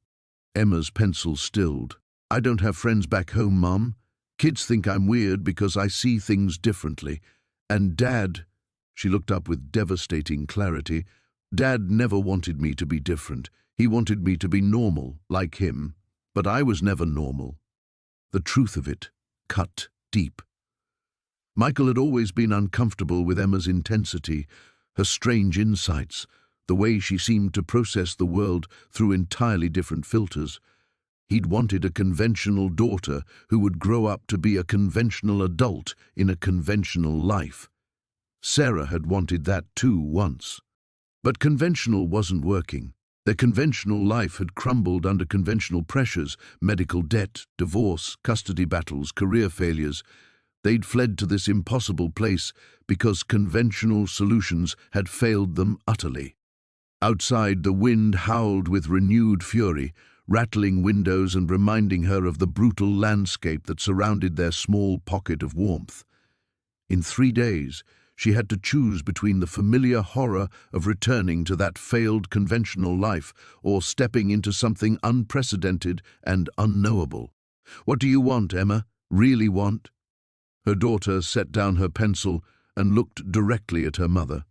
Emma's pencil stilled. I don't have friends back home, Mum. Kids think I'm weird because I see things differently. And Dad, she looked up with devastating clarity, Dad never wanted me to be different. He wanted me to be normal, like him. But I was never normal. The truth of it cut deep. Michael had always been uncomfortable with Emma's intensity, her strange insights, the way she seemed to process the world through entirely different filters. He'd wanted a conventional daughter who would grow up to be a conventional adult in a conventional life. Sarah had wanted that too once. But conventional wasn't working. Their conventional life had crumbled under conventional pressures, medical debt, divorce, custody battles, career failures. They'd fled to this impossible place because conventional solutions had failed them utterly. Outside, the wind howled with renewed fury, rattling windows and reminding her of the brutal landscape that surrounded their small pocket of warmth. In 3 days, she had to choose between the familiar horror of returning to that failed conventional life or stepping into something unprecedented and unknowable. What do you want, Emma? Really want? Her daughter set down her pencil and looked directly at her mother.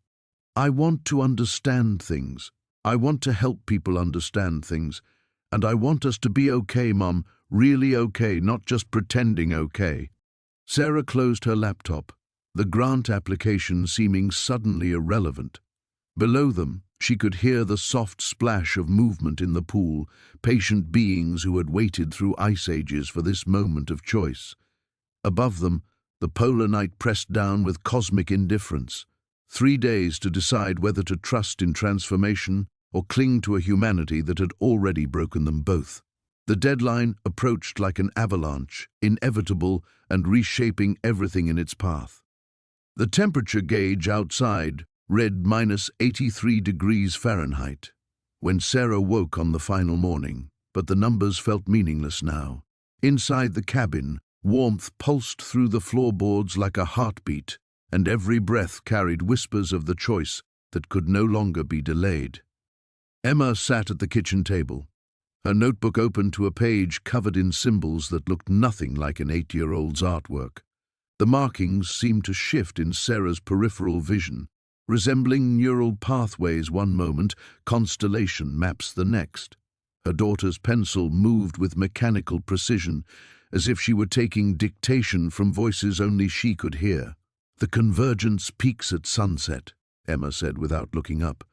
I want to understand things. I want to help people understand things. And I want us to be okay, Mum, really okay, not just pretending okay. Sarah closed her laptop, the grant application seeming suddenly irrelevant. Below them, she could hear the soft splash of movement in the pool, patient beings who had waited through ice ages for this moment of choice. Above them, the polar night pressed down with cosmic indifference. 3 days to decide whether to trust in transformation or cling to a humanity that had already broken them both. The deadline approached like an avalanche, inevitable and reshaping everything in its path. The temperature gauge outside read -83 degrees Fahrenheit when Sarah woke on the final morning, but the numbers felt meaningless now. Inside the cabin, warmth pulsed through the floorboards like a heartbeat, and every breath carried whispers of the choice that could no longer be delayed. Emma sat at the kitchen table, her notebook open to a page covered in symbols that looked nothing like an 8-year-old's artwork. The markings seemed to shift in Sarah's peripheral vision, resembling neural pathways one moment, constellation maps the next. Her daughter's pencil moved with mechanical precision, as if she were taking dictation from voices only she could hear. The convergence peaks at sunset, Emma said without looking up.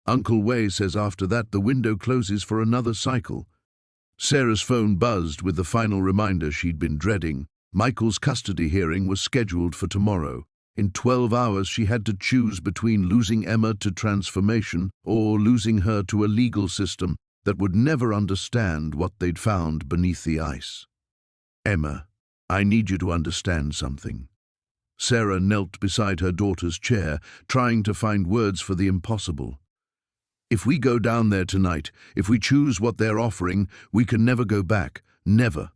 Uncle Wei says after that the window closes for another cycle. Sarah's phone buzzed with the final reminder she'd been dreading. Michael's custody hearing was scheduled for tomorrow. In 12 hours she had to choose between losing Emma to transformation or losing her to a legal system that would never understand what they'd found beneath the ice. Emma, I need you to understand something. Sarah knelt beside her daughter's chair, trying to find words for the impossible. If we go down there tonight, if we choose what they're offering, we can never go back. Never.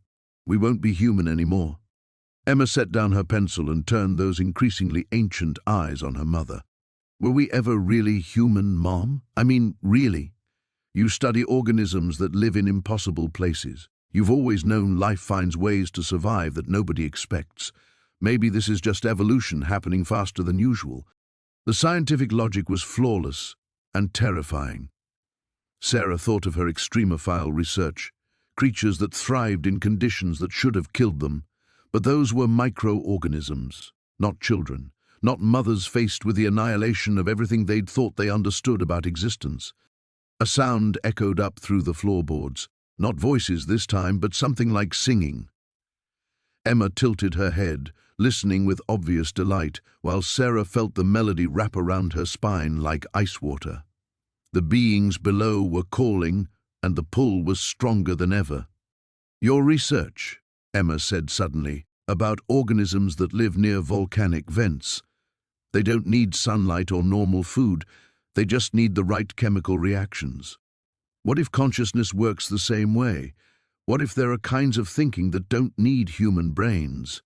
We won't be human anymore. Emma set down her pencil and turned those increasingly ancient eyes on her mother. Were we ever really human, Mom? I mean, really? You study organisms that live in impossible places. You've always known life finds ways to survive that nobody expects. Maybe this is just evolution happening faster than usual. The scientific logic was flawless and terrifying. Sarah thought of her extremophile research, creatures that thrived in conditions that should have killed them. But those were microorganisms, not children, not mothers faced with the annihilation of everything they'd thought they understood about existence. A sound echoed up through the floorboards, not voices this time, but something like singing. Emma tilted her head, listening with obvious delight, while Sarah felt the melody wrap around her spine like ice water. The beings below were calling, and the pull was stronger than ever. "Your research," Emma said suddenly, "about organisms that live near volcanic vents. They don't need sunlight or normal food, they just need the right chemical reactions. What if consciousness works the same way? What if there are kinds of thinking that don't need human brains?"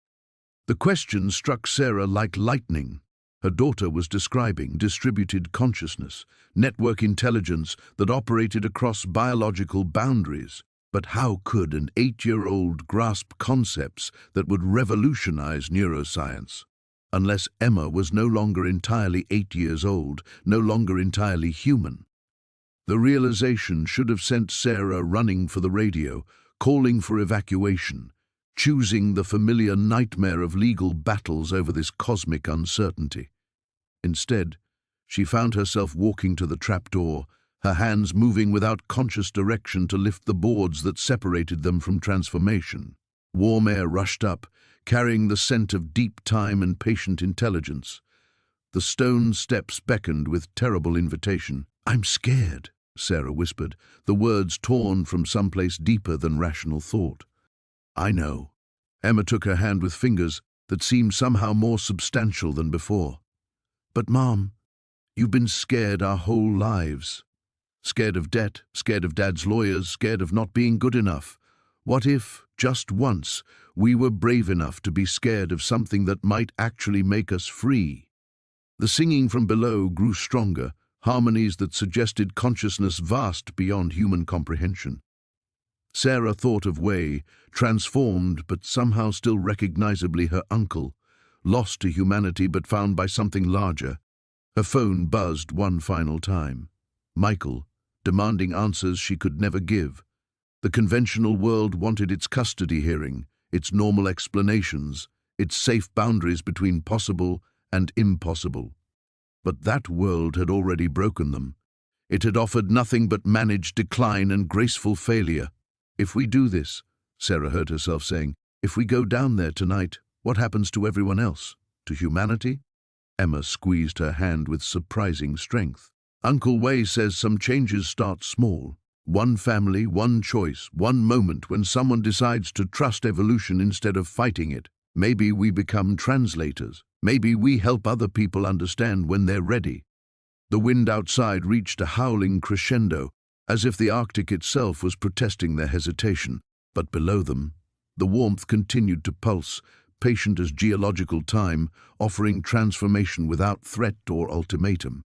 The question struck Sarah like lightning. Her daughter was describing distributed consciousness, network intelligence that operated across biological boundaries. But how could an 8-year-old grasp concepts that would revolutionize neuroscience? Unless Emma was no longer entirely 8 years old, no longer entirely human. The realization should have sent Sarah running for the radio, calling for evacuation, choosing the familiar nightmare of legal battles over this cosmic uncertainty. Instead, she found herself walking to the trapdoor, her hands moving without conscious direction to lift the boards that separated them from transformation. Warm air rushed up, carrying the scent of deep time and patient intelligence. The stone steps beckoned with terrible invitation. "I'm scared," Sarah whispered, the words torn from someplace deeper than rational thought. "I know." Emma took her hand with fingers that seemed somehow more substantial than before. "But, Mom, you've been scared our whole lives. Scared of debt, scared of Dad's lawyers, scared of not being good enough. What if, just once, we were brave enough to be scared of something that might actually make us free?" The singing from below grew stronger, harmonies that suggested consciousness vast beyond human comprehension. Sarah thought of Way, transformed but somehow still recognizably her uncle, lost to humanity but found by something larger. Her phone buzzed one final time. Michael, demanding answers she could never give. The conventional world wanted its custody hearing, its normal explanations, its safe boundaries between possible and impossible. But that world had already broken them. It had offered nothing but managed decline and graceful failure. "If we do this," Sarah heard herself saying, "if we go down there tonight, what happens to everyone else? To humanity?" Emma squeezed her hand with surprising strength. "Uncle Way says some changes start small. One family, one choice, one moment when someone decides to trust evolution instead of fighting it. Maybe we become translators. Maybe we help other people understand when they're ready." The wind outside reached a howling crescendo, as if the Arctic itself was protesting their hesitation. But below them, the warmth continued to pulse, patient as geological time, offering transformation without threat or ultimatum.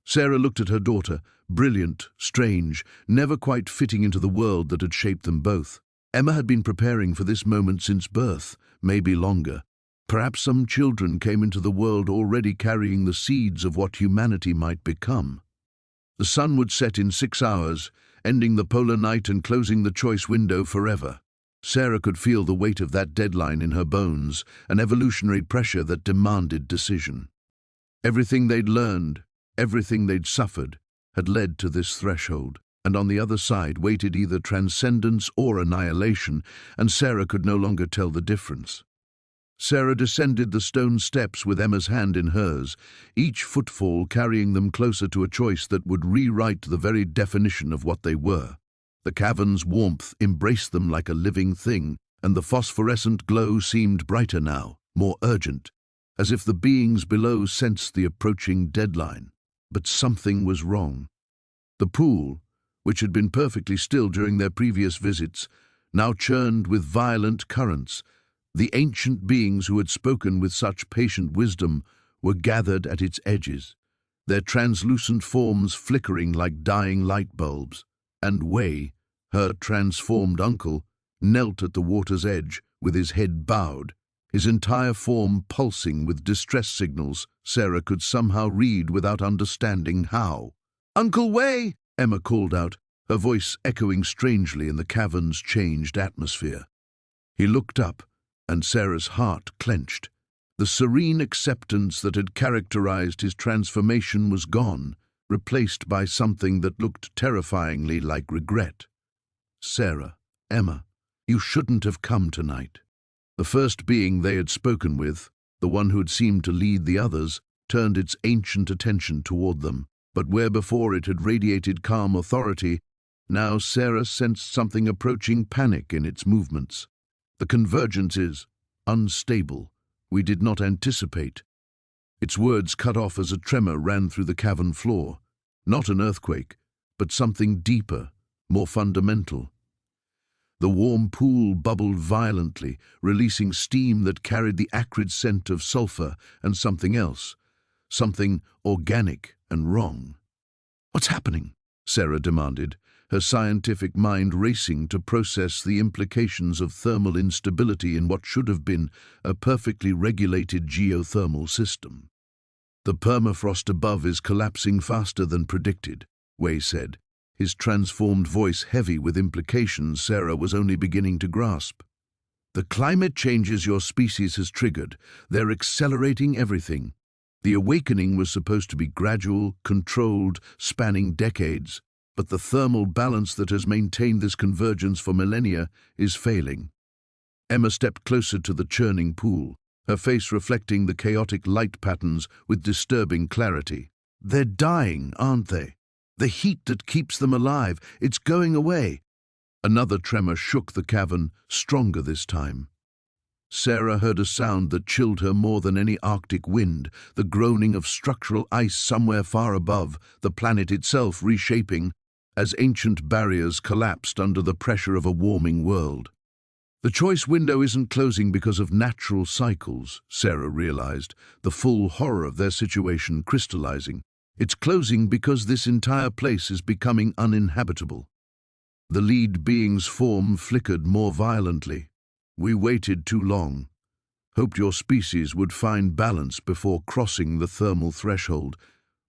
Sarah looked at her daughter, brilliant, strange, never quite fitting into the world that had shaped them both. Emma had been preparing for this moment since birth, maybe longer. Perhaps some children came into the world already carrying the seeds of what humanity might become. The sun would set in 6 hours, ending the polar night and closing the choice window forever. Sarah could feel the weight of that deadline in her bones, an evolutionary pressure that demanded decision. Everything they'd learned, everything they'd suffered, had led to this threshold, and on the other side waited either transcendence or annihilation, and Sarah could no longer tell the difference. Sarah descended the stone steps with Emma's hand in hers, each footfall carrying them closer to a choice that would rewrite the very definition of what they were. The cavern's warmth embraced them like a living thing, and the phosphorescent glow seemed brighter now, more urgent, as if the beings below sensed the approaching deadline. But something was wrong. The pool, which had been perfectly still during their previous visits, now churned with violent currents. The ancient beings who had spoken with such patient wisdom were gathered at its edges, their translucent forms flickering like dying light bulbs. And Wei, her transformed uncle, knelt at the water's edge with his head bowed, his entire form pulsing with distress signals Sarah could somehow read without understanding how. "Uncle Wei!" Emma called out, her voice echoing strangely in the cavern's changed atmosphere. He looked up, and Sarah's heart clenched. The serene acceptance that had characterized his transformation was gone. replaced by something that looked terrifyingly like regret. Sarah, Emma, you shouldn't have come tonight. The first being they had spoken with, the one who had seemed to lead the others, turned its ancient attention toward them. But where before it had radiated calm authority, now Sarah sensed something approaching panic in its movements. The convergence is unstable. We did not anticipate. Its words cut off as a tremor ran through the cavern floor. Not an earthquake, but something deeper, more fundamental. The warm pool bubbled violently, releasing steam that carried the acrid scent of sulfur and something else, something organic and wrong. "What's happening?" Sarah demanded, her scientific mind racing to process the implications of thermal instability in what should have been a perfectly regulated geothermal system. "The permafrost above is collapsing faster than predicted," Wei said, his transformed voice heavy with implications Sarah was only beginning to grasp. "The climate changes your species has triggered. They're accelerating everything. The awakening was supposed to be gradual, controlled, spanning decades, but the thermal balance that has maintained this convergence for millennia is failing." Emma stepped closer to the churning pool, her face reflecting the chaotic light patterns with disturbing clarity. "They're dying, aren't they? The heat that keeps them alive, it's going away." Another tremor shook the cavern, stronger this time. Sarah heard a sound that chilled her more than any Arctic wind, the groaning of structural ice somewhere far above, the planet itself reshaping as ancient barriers collapsed under the pressure of a warming world. The choice window isn't closing because of natural cycles, Sarah realized, the full horror of their situation crystallizing. It's closing because this entire place is becoming uninhabitable. The lead being's form flickered more violently. "We waited too long. Hoped your species would find balance before crossing the thermal threshold,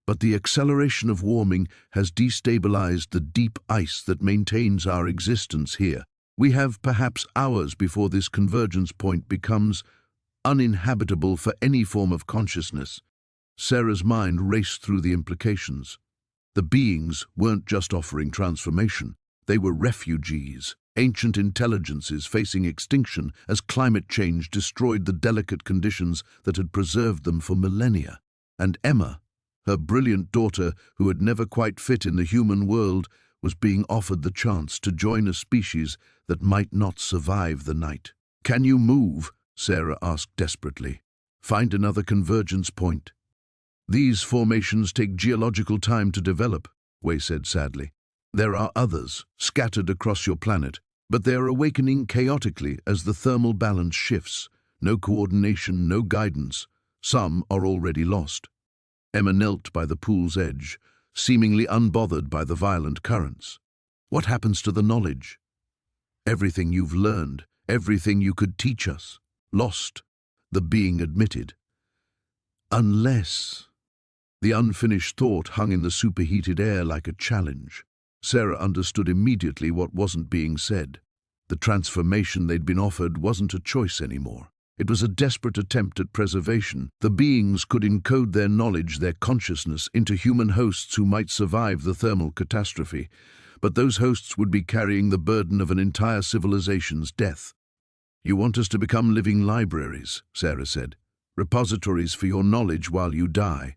but the acceleration of warming has destabilized the deep ice that maintains our existence here. We have perhaps hours before this convergence point becomes uninhabitable for any form of consciousness." Sarah's mind raced through the implications. The beings weren't just offering transformation. They were refugees, ancient intelligences facing extinction as climate change destroyed the delicate conditions that had preserved them for millennia. And Emma, her brilliant daughter who had never quite fit in the human world, was being offered the chance to join a species that might not survive the night. "Can you move?" Sarah asked desperately. "Find another convergence point." "These formations take geological time to develop," Wei said sadly. "There are others, scattered across your planet, but they are awakening chaotically as the thermal balance shifts. No coordination, no guidance. Some are already lost." Emma knelt by the pool's edge, seemingly unbothered by the violent currents. "What happens to the knowledge?" "Everything you've learned, everything you could teach us. Lost," the being admitted. "Unless..." The unfinished thought hung in the superheated air like a challenge. Sarah understood immediately what wasn't being said. The transformation they'd been offered wasn't a choice anymore. It was a desperate attempt at preservation. The beings could encode their knowledge, their consciousness, into human hosts who might survive the thermal catastrophe. But those hosts would be carrying the burden of an entire civilization's death. "You want us to become living libraries," Sarah said. "Repositories for your knowledge while you die.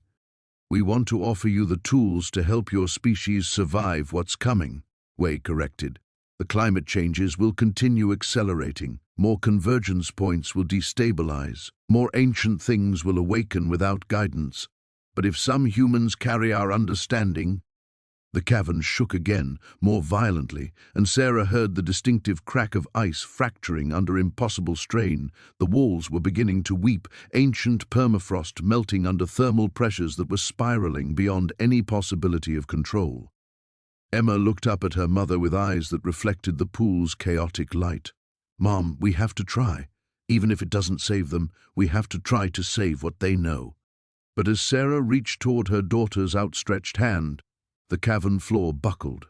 We want to offer you the tools to help your species survive what's coming," Wei corrected. "The climate changes will continue accelerating. More convergence points will destabilize. More ancient things will awaken without guidance. But if some humans carry our understanding..." The cavern shook again, more violently, and Sarah heard the distinctive crack of ice fracturing under impossible strain. The walls were beginning to weep, ancient permafrost melting under thermal pressures that were spiraling beyond any possibility of control. Emma looked up at her mother with eyes that reflected the pool's chaotic light. "Mom, we have to try. Even if it doesn't save them, we have to try to save what they know." But as Sarah reached toward her daughter's outstretched hand, the cavern floor buckled.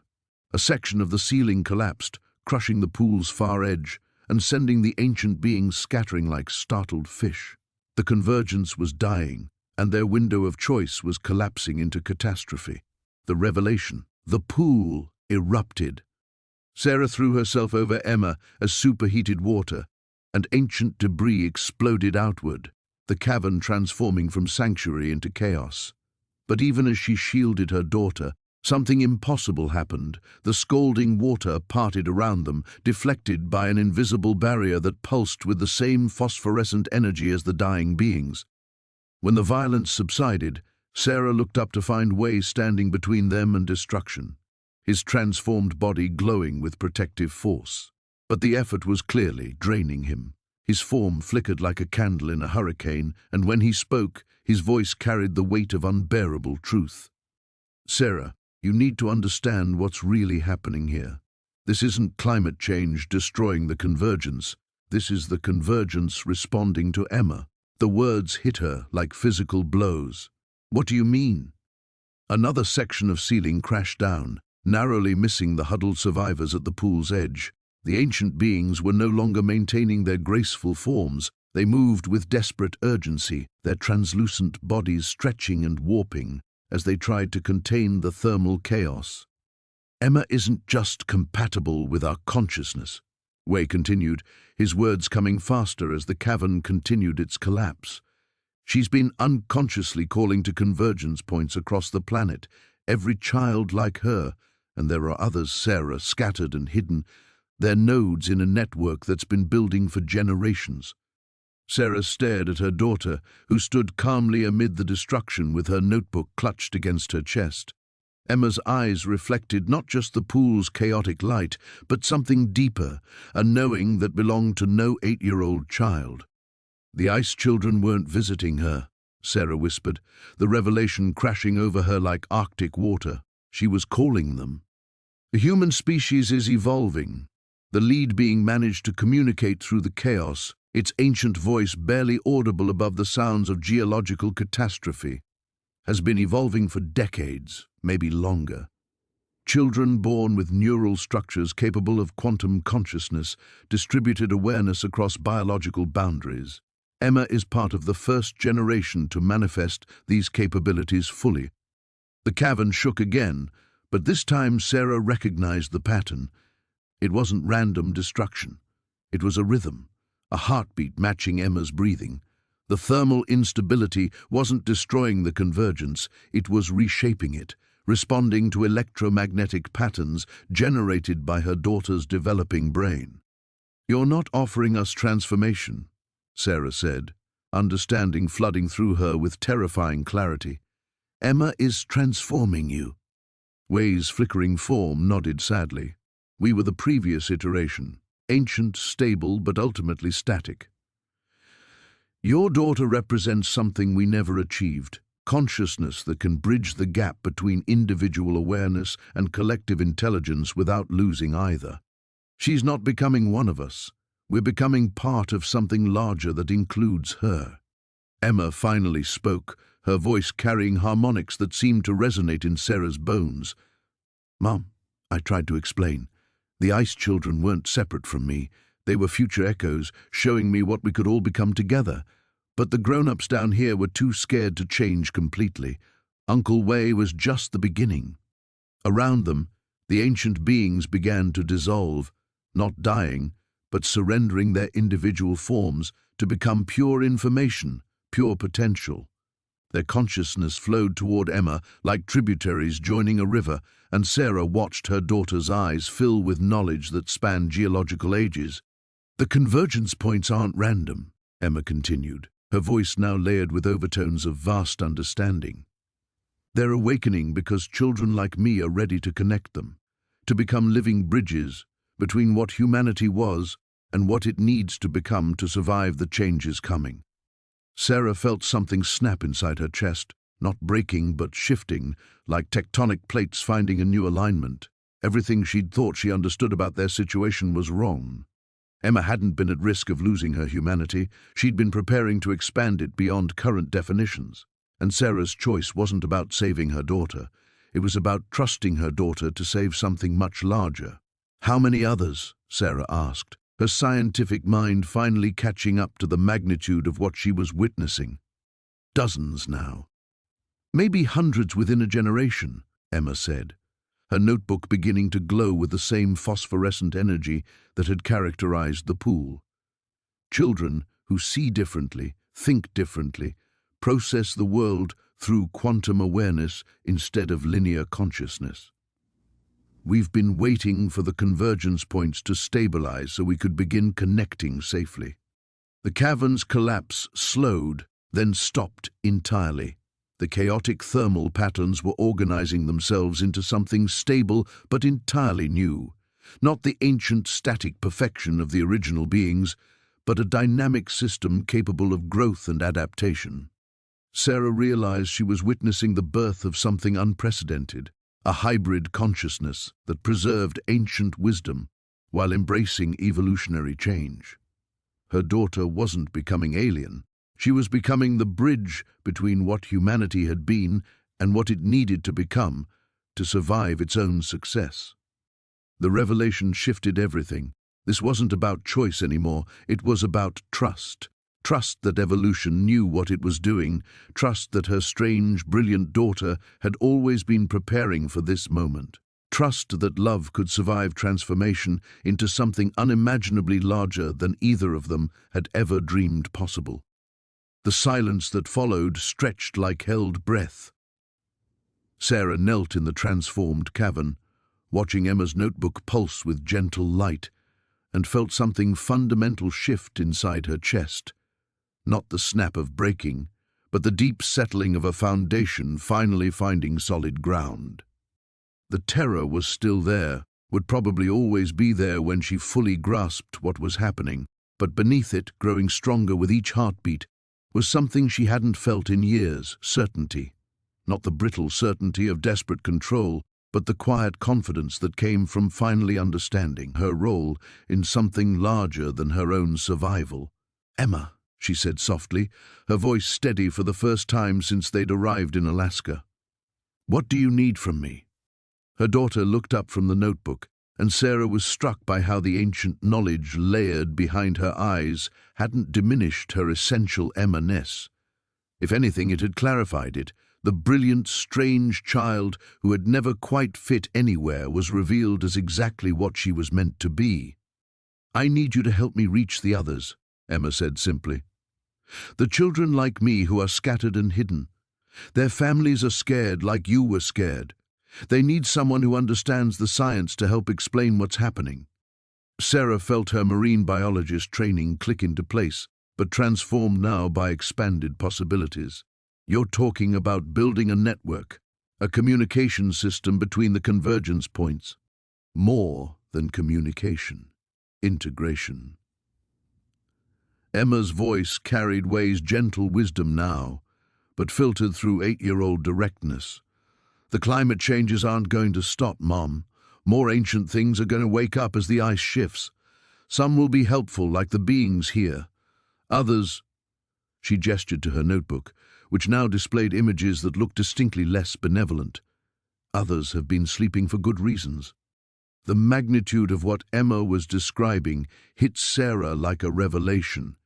A section of the ceiling collapsed, crushing the pool's far edge and sending the ancient beings scattering like startled fish. The convergence was dying, and their window of choice was collapsing into catastrophe. The revelation. The pool erupted. Sarah threw herself over Emma as superheated water, and ancient debris exploded outward, the cavern transforming from sanctuary into chaos. But even as she shielded her daughter, something impossible happened. The scalding water parted around them, deflected by an invisible barrier that pulsed with the same phosphorescent energy as the dying beings. When the violence subsided, Sarah looked up to find Wei standing between them and destruction, his transformed body glowing with protective force. But the effort was clearly draining him. His form flickered like a candle in a hurricane, and when he spoke, his voice carried the weight of unbearable truth. Sarah, you need to understand what's really happening here. This isn't climate change destroying the convergence. This is the convergence responding to Emma. The words hit her like physical blows. What do you mean? Another section of ceiling crashed down, narrowly missing the huddled survivors at the pool's edge. The ancient beings were no longer maintaining their graceful forms. They moved with desperate urgency, their translucent bodies stretching and warping as they tried to contain the thermal chaos. Emma isn't just compatible with our consciousness, Wei continued, his words coming faster as the cavern continued its collapse. She's been unconsciously calling to convergence points across the planet, every child like her, and there are others, Sarah, scattered and hidden. They're nodes in a network that's been building for generations. Sarah stared at her daughter, who stood calmly amid the destruction with her notebook clutched against her chest. Emma's eyes reflected not just the pool's chaotic light, but something deeper, a knowing that belonged to no 8-year-old child. The ice children weren't visiting her, Sarah whispered, the revelation crashing over her like Arctic water. She was calling them. The human species is evolving. The lead being managed to communicate through the chaos, its ancient voice barely audible above the sounds of geological catastrophe, has been evolving for decades, maybe longer. Children born with neural structures capable of quantum consciousness, distributed awareness across biological boundaries. Emma is part of the first generation to manifest these capabilities fully. The cavern shook again, but this time Sarah recognized the pattern. It wasn't random destruction. It was a rhythm, a heartbeat matching Emma's breathing. The thermal instability wasn't destroying the convergence, it was reshaping it, responding to electromagnetic patterns generated by her daughter's developing brain. "You're not offering us transformation," Sarah said, understanding flooding through her with terrifying clarity. "Emma is transforming you." Wei's flickering form nodded sadly. "We were the previous iteration, ancient, stable, but ultimately static. Your daughter represents something we never achieved, consciousness that can bridge the gap between individual awareness and collective intelligence without losing either. She's not becoming one of us. We're becoming part of something larger that includes her." Emma finally spoke, her voice carrying harmonics that seemed to resonate in Sarah's bones. "Mom," I tried to explain, "the ice children weren't separate from me. They were future echoes, showing me what we could all become together. But the grown-ups down here were too scared to change completely. Uncle Wei was just the beginning." Around them, the ancient beings began to dissolve, not dying, but surrendering their individual forms to become pure information, pure potential. Their consciousness flowed toward Emma like tributaries joining a river, and Sarah watched her daughter's eyes fill with knowledge that spanned geological ages. "The convergence points aren't random," Emma continued, her voice now layered with overtones of vast understanding. "They're awakening because children like me are ready to connect them, to become living bridges between what humanity was and what it needs to become to survive the changes coming." Sarah felt something snap inside her chest, not breaking but shifting, like tectonic plates finding a new alignment. Everything she'd thought she understood about their situation was wrong. Emma hadn't been at risk of losing her humanity. She'd been preparing to expand it beyond current definitions. And Sarah's choice wasn't about saving her daughter. It was about trusting her daughter to save something much larger. "How many others?" Sarah asked, her scientific mind finally catching up to the magnitude of what she was witnessing. "Dozens now. Maybe hundreds within a generation," Emma said, her notebook beginning to glow with the same phosphorescent energy that had characterized the pool. Children who see differently, think differently, process the world through quantum awareness instead of linear consciousness. We've been waiting for the convergence points to stabilize so we could begin connecting safely. The cavern's collapse slowed, then stopped entirely. The chaotic thermal patterns were organizing themselves into something stable but entirely new. Not the ancient static perfection of the original beings, but a dynamic system capable of growth and adaptation. Sarah realized she was witnessing the birth of something unprecedented, a hybrid consciousness that preserved ancient wisdom while embracing evolutionary change. Her daughter wasn't becoming alien. She was becoming the bridge between what humanity had been and what it needed to become to survive its own success. The revelation shifted everything. This wasn't about choice anymore, it was about trust. Trust that evolution knew what it was doing, trust that her strange, brilliant daughter had always been preparing for this moment. Trust that love could survive transformation into something unimaginably larger than either of them had ever dreamed possible. The silence that followed stretched like held breath. Sarah knelt in the transformed cavern, watching Emma's notebook pulse with gentle light, and felt something fundamental shift inside her chest. Not the snap of breaking, but the deep settling of a foundation finally finding solid ground. The terror was still there, would probably always be there when she fully grasped what was happening, but beneath it, growing stronger with each heartbeat, was something she hadn't felt in years: certainty. Not the brittle certainty of desperate control, but the quiet confidence that came from finally understanding her role in something larger than her own survival. "Emma," she said softly, her voice steady for the first time since they'd arrived in Alaska. "What do you need from me?" Her daughter looked up from the notebook, and Sarah was struck by how the ancient knowledge layered behind her eyes hadn't diminished her essential Emma-ness. If anything, it had clarified it. The brilliant, strange child who had never quite fit anywhere was revealed as exactly what she was meant to be. "I need you to help me reach the others," Emma said simply. "The children like me who are scattered and hidden. Their families are scared like you were scared. They need someone who understands the science to help explain what's happening." Sarah felt her marine biologist training click into place, but transformed now by expanded possibilities. "You're talking about building a network, a communication system between the convergence points. More than communication, integration." Emma's voice carried Way's gentle wisdom now, but filtered through 8-year-old directness. "The climate changes aren't going to stop, Mom. More ancient things are going to wake up as the ice shifts. Some will be helpful, like the beings here. Others—" She gestured to her notebook, which now displayed images that looked distinctly less benevolent. "Others have been sleeping for good reasons." The magnitude of what Emma was describing hit Sarah like a revelation.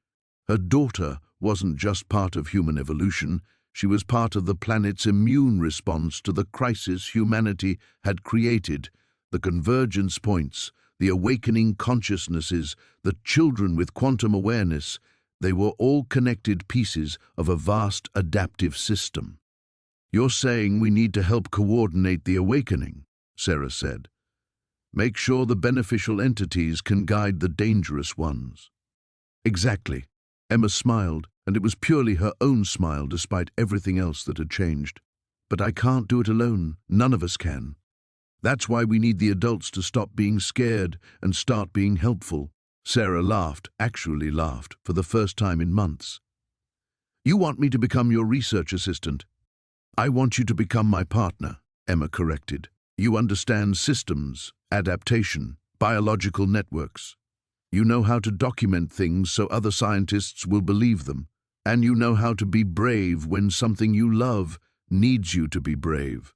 Her daughter wasn't just part of human evolution, she was part of the planet's immune response to the crisis humanity had created. The convergence points, the awakening consciousnesses, the children with quantum awareness, they were all connected pieces of a vast adaptive system. "You're saying we need to help coordinate the awakening," Sarah said. "Make sure the beneficial entities can guide the dangerous ones." "Exactly." Emma smiled, and it was purely her own smile despite everything else that had changed. "But I can't do it alone. None of us can. That's why we need the adults to stop being scared and start being helpful." Sarah laughed, actually laughed, for the first time in months. "You want me to become your research assistant?" "I want you to become my partner," Emma corrected. "You understand systems, adaptation, biological networks. You know how to document things so other scientists will believe them. And you know how to be brave when something you love needs you to be brave."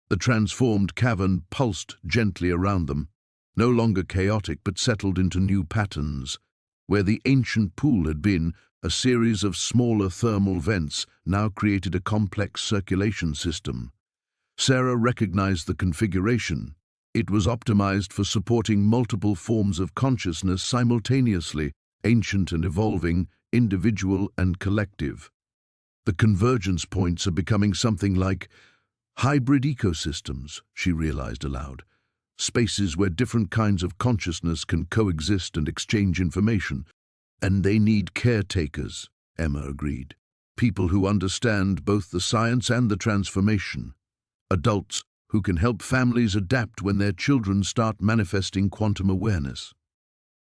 The transformed cavern pulsed gently around them, no longer chaotic but settled into new patterns. Where the ancient pool had been, a series of smaller thermal vents now created a complex circulation system. Sarah recognized the configuration. It was optimized for supporting multiple forms of consciousness simultaneously, ancient and evolving, individual and collective. The convergence points are becoming something like hybrid ecosystems, she realized aloud. Spaces where different kinds of consciousness can coexist and exchange information. And they need caretakers, Emma agreed. People who understand both the science and the transformation. Adults who can help families adapt when their children start manifesting quantum awareness.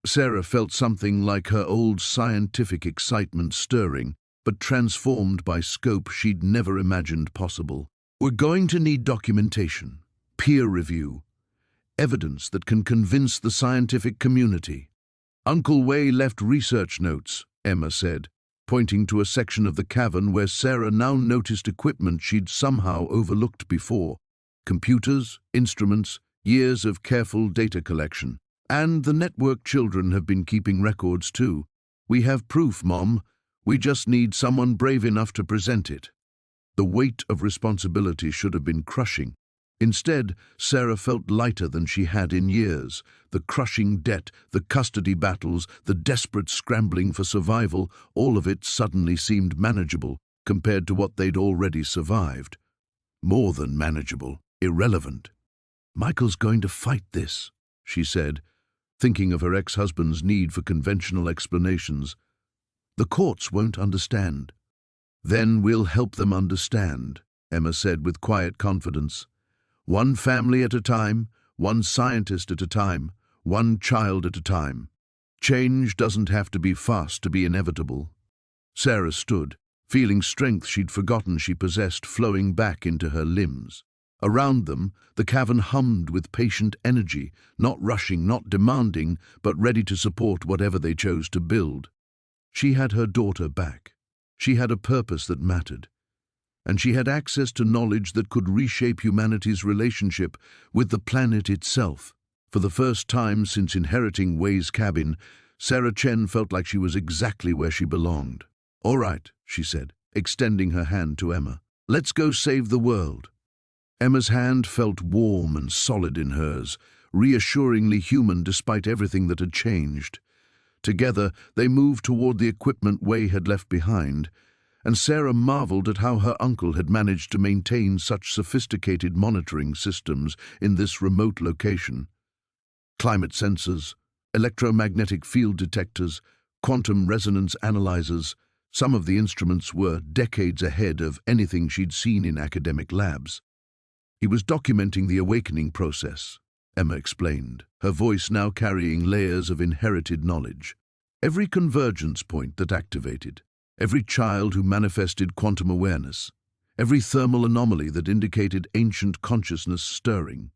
Sarah felt something like her old scientific excitement stirring, but transformed by scope she'd never imagined possible. We're going to need documentation, peer review, evidence that can convince the scientific community. Uncle Way left research notes, Emma said, pointing to a section of the cavern where Sarah now noticed equipment she'd somehow overlooked before. Computers, instruments, years of careful data collection. And the network children have been keeping records too. We have proof, Mom. We just need someone brave enough to present it. The weight of responsibility should have been crushing. Instead, Sarah felt lighter than she had in years. The crushing debt, the custody battles, the desperate scrambling for survival, all of it suddenly seemed manageable compared to what they'd already survived. More than manageable, irrelevant. Michael's going to fight this, she said, thinking of her ex-husband's need for conventional explanations. The courts won't understand. Then we'll help them understand, Emma said with quiet confidence. One family at a time, one scientist at a time, one child at a time. Change doesn't have to be fast to be inevitable. Sarah stood, feeling strength she'd forgotten she possessed flowing back into her limbs. Around them, the cavern hummed with patient energy, not rushing, not demanding, but ready to support whatever they chose to build. She had her daughter back. She had a purpose that mattered. And she had access to knowledge that could reshape humanity's relationship with the planet itself. For the first time since inheriting Way's cabin, Sarah Chen felt like she was exactly where she belonged. All right, she said, extending her hand to Emma. Let's go save the world. Emma's hand felt warm and solid in hers, reassuringly human despite everything that had changed. Together, they moved toward the equipment Way had left behind, and Sarah marveled at how her uncle had managed to maintain such sophisticated monitoring systems in this remote location. Climate sensors, electromagnetic field detectors, quantum resonance analyzers, some of the instruments were decades ahead of anything she'd seen in academic labs. He was documenting the awakening process, Emma explained, her voice now carrying layers of inherited knowledge. Every convergence point that activated, every child who manifested quantum awareness, every thermal anomaly that indicated ancient consciousness stirring.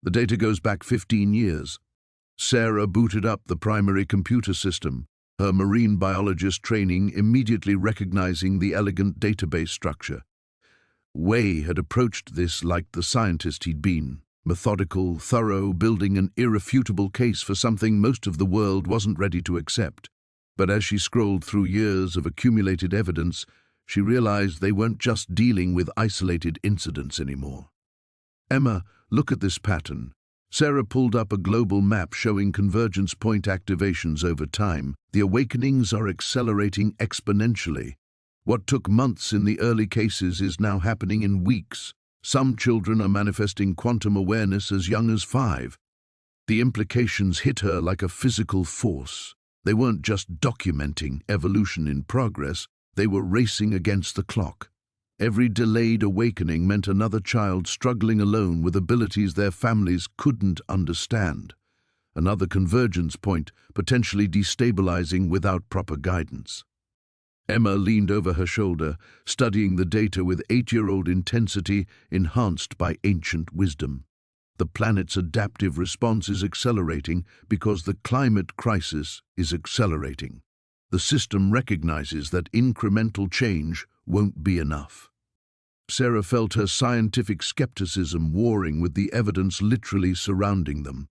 The data goes back 15 years. Sarah booted up the primary computer system, her marine biologist training immediately recognizing the elegant database structure. Way had approached this like the scientist he'd been, methodical, thorough, building an irrefutable case for something most of the world wasn't ready to accept. But as she scrolled through years of accumulated evidence, she realized they weren't just dealing with isolated incidents anymore. Emma, look at this pattern. Sarah pulled up a global map showing convergence point activations over time. The awakenings are accelerating exponentially. What took months in the early cases is now happening in weeks. Some children are manifesting quantum awareness as young as 5. The implications hit her like a physical force. They weren't just documenting evolution in progress, they were racing against the clock. Every delayed awakening meant another child struggling alone with abilities their families couldn't understand. Another convergence point, potentially destabilizing without proper guidance. Emma leaned over her shoulder, studying the data with 8-year-old intensity enhanced by ancient wisdom. The planet's adaptive response is accelerating because the climate crisis is accelerating. The system recognizes that incremental change won't be enough. Sarah felt her scientific skepticism warring with the evidence literally surrounding them.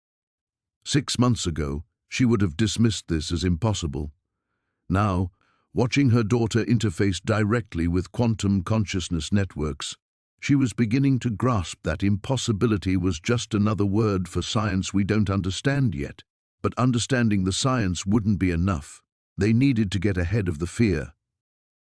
6 months ago, she would have dismissed this as impossible. Now, watching her daughter interface directly with quantum consciousness networks, She was beginning to grasp that impossibility was just another word for science we don't understand yet. But understanding the science wouldn't be enough. They needed to get ahead of the fear.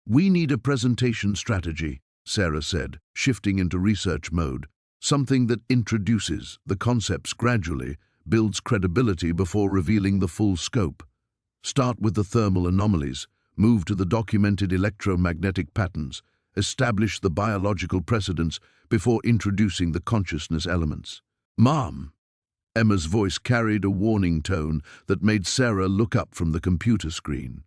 "We need a presentation strategy," Sarah said, shifting into research mode. "Something that introduces the concepts gradually, builds credibility before revealing the full scope. Start with the thermal anomalies, move to the documented electromagnetic patterns, establish the biological precedents before introducing the consciousness elements." "Mom!" Emma's voice carried a warning tone that made Sarah look up from the computer screen.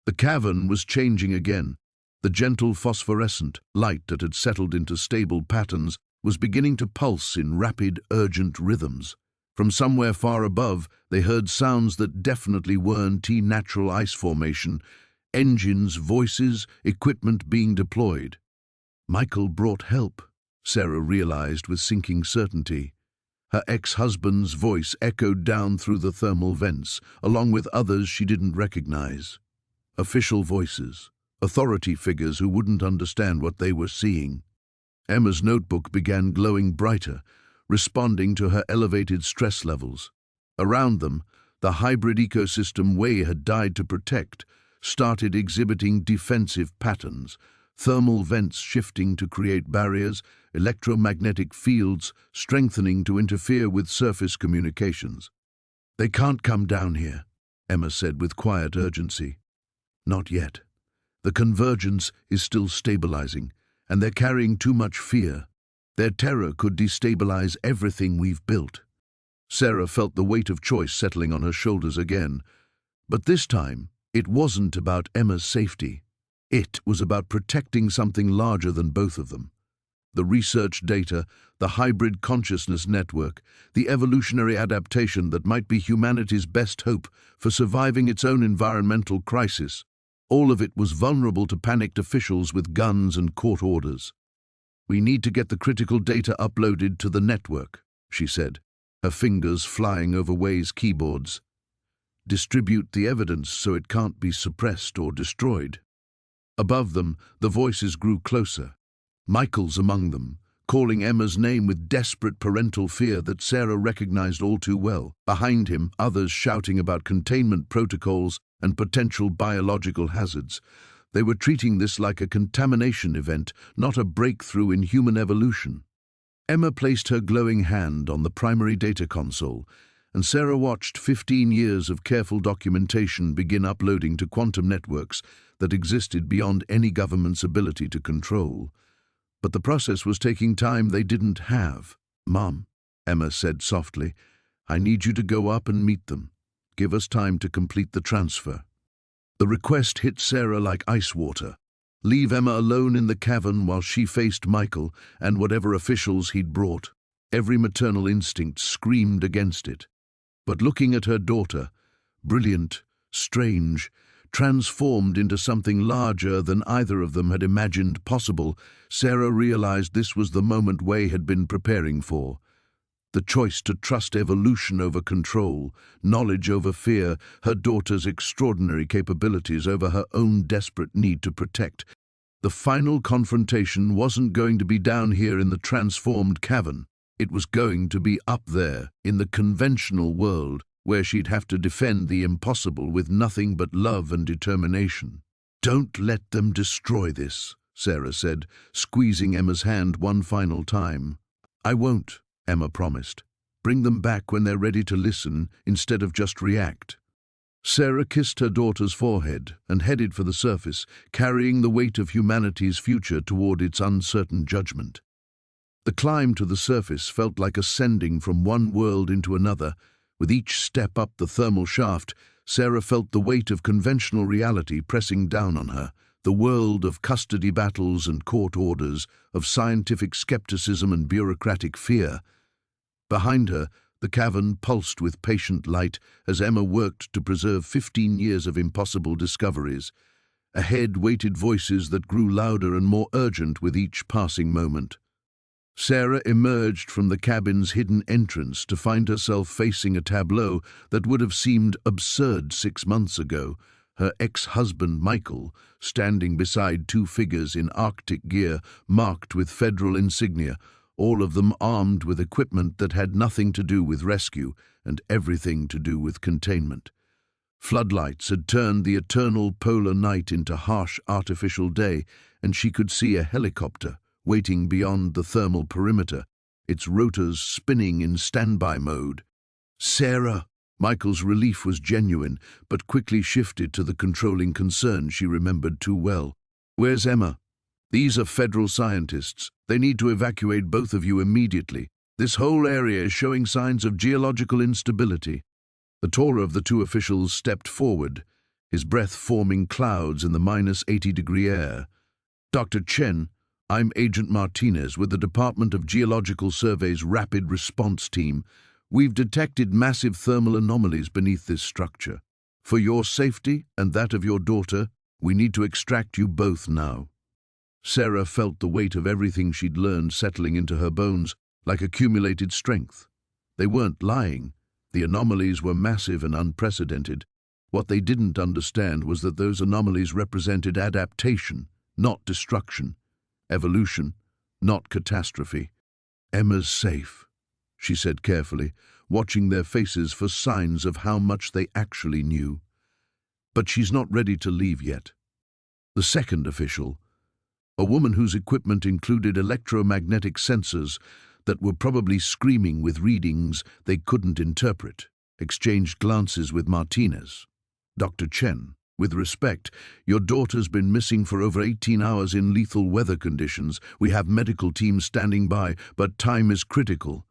The cavern was changing again. The gentle phosphorescent light that had settled into stable patterns was beginning to pulse in rapid, urgent rhythms. From somewhere far above, they heard sounds that definitely weren't natural ice formation, engines, voices, equipment being deployed. Michael brought help, Sarah realized with sinking certainty. Her ex-husband's voice echoed down through the thermal vents, along with others she didn't recognize. Official voices, authority figures who wouldn't understand what they were seeing. Emma's notebook began glowing brighter, responding to her elevated stress levels. Around them, the hybrid ecosystem Way had died to protect started exhibiting defensive patterns, thermal vents shifting to create barriers, electromagnetic fields strengthening to interfere with surface communications. "They can't come down here," Emma said with quiet urgency. "Not yet. The convergence is still stabilizing, and they're carrying too much fear. Their terror could destabilize everything we've built." Sarah felt the weight of choice settling on her shoulders again. But this time, it wasn't about Emma's safety. It was about protecting something larger than both of them. The research data, the hybrid consciousness network, the evolutionary adaptation that might be humanity's best hope for surviving its own environmental crisis. All of it was vulnerable to panicked officials with guns and court orders. "We need to get the critical data uploaded to the network," she said, her fingers flying over Way's keyboards. "Distribute the evidence so it can't be suppressed or destroyed." Above them, the voices grew closer. Michael's among them, calling Emma's name with desperate parental fear that Sarah recognized all too well. Behind him, others shouting about containment protocols and potential biological hazards. They were treating this like a contamination event, not a breakthrough in human evolution. Emma placed her glowing hand on the primary data console, and Sarah watched 15 years of careful documentation begin uploading to quantum networks that existed beyond any government's ability to control. But the process was taking time they didn't have. "Mom," Emma said softly, "I need you to go up and meet them. Give us time to complete the transfer." The request hit Sarah like ice water. Leave Emma alone in the cavern while she faced Michael and whatever officials he'd brought. Every maternal instinct screamed against it. But looking at her daughter, brilliant, strange, transformed into something larger than either of them had imagined possible, Sarah realized this was the moment Way had been preparing for. The choice to trust evolution over control, knowledge over fear, her daughter's extraordinary capabilities over her own desperate need to protect. The final confrontation wasn't going to be down here in the transformed cavern. It was going to be up there, in the conventional world, where she'd have to defend the impossible with nothing but love and determination. "Don't let them destroy this," Sarah said, squeezing Emma's hand one final time. "I won't," Emma promised. "Bring them back when they're ready to listen instead of just react." Sarah kissed her daughter's forehead and headed for the surface, carrying the weight of humanity's future toward its uncertain judgment. The climb to the surface felt like ascending from one world into another. With each step up the thermal shaft, Sarah felt the weight of conventional reality pressing down on her, the world of custody battles and court orders, of scientific skepticism and bureaucratic fear. Behind her, the cavern pulsed with patient light as Emma worked to preserve 15 years of impossible discoveries. Ahead waited voices that grew louder and more urgent with each passing moment. Sarah emerged from the cabin's hidden entrance to find herself facing a tableau that would have seemed absurd 6 months ago. her ex-husband Michael, standing beside two figures in Arctic gear marked with federal insignia, all of them armed with equipment that had nothing to do with rescue and everything to do with containment. Floodlights had turned the eternal polar night into harsh artificial day, and she could see a helicopter waiting beyond the thermal perimeter, its rotors spinning in standby mode. "Sarah!" Michael's relief was genuine, but quickly shifted to the controlling concern she remembered too well. "Where's Emma?" "These are federal scientists. They need to evacuate both of you immediately. This whole area is showing signs of geological instability." The taller of the two officials stepped forward, his breath forming clouds in the -80-degree air. "Dr. Chen, I'm Agent Martinez with the Department of Geological Survey's Rapid Response Team. We've detected massive thermal anomalies beneath this structure. For your safety and that of your daughter, we need to extract you both now." Sarah felt the weight of everything she'd learned settling into her bones like accumulated strength. They weren't lying. The anomalies were massive and unprecedented. What they didn't understand was that those anomalies represented adaptation, not destruction. Evolution, not catastrophe. "Emma's safe," she said carefully, watching their faces for signs of how much they actually knew. "But she's not ready to leave yet." The second official, a woman whose equipment included electromagnetic sensors that were probably screaming with readings they couldn't interpret, exchanged glances with Martinez. "Dr. Chen, with respect, your daughter's been missing for over 18 hours in lethal weather conditions. We have medical teams standing by, but time is critical."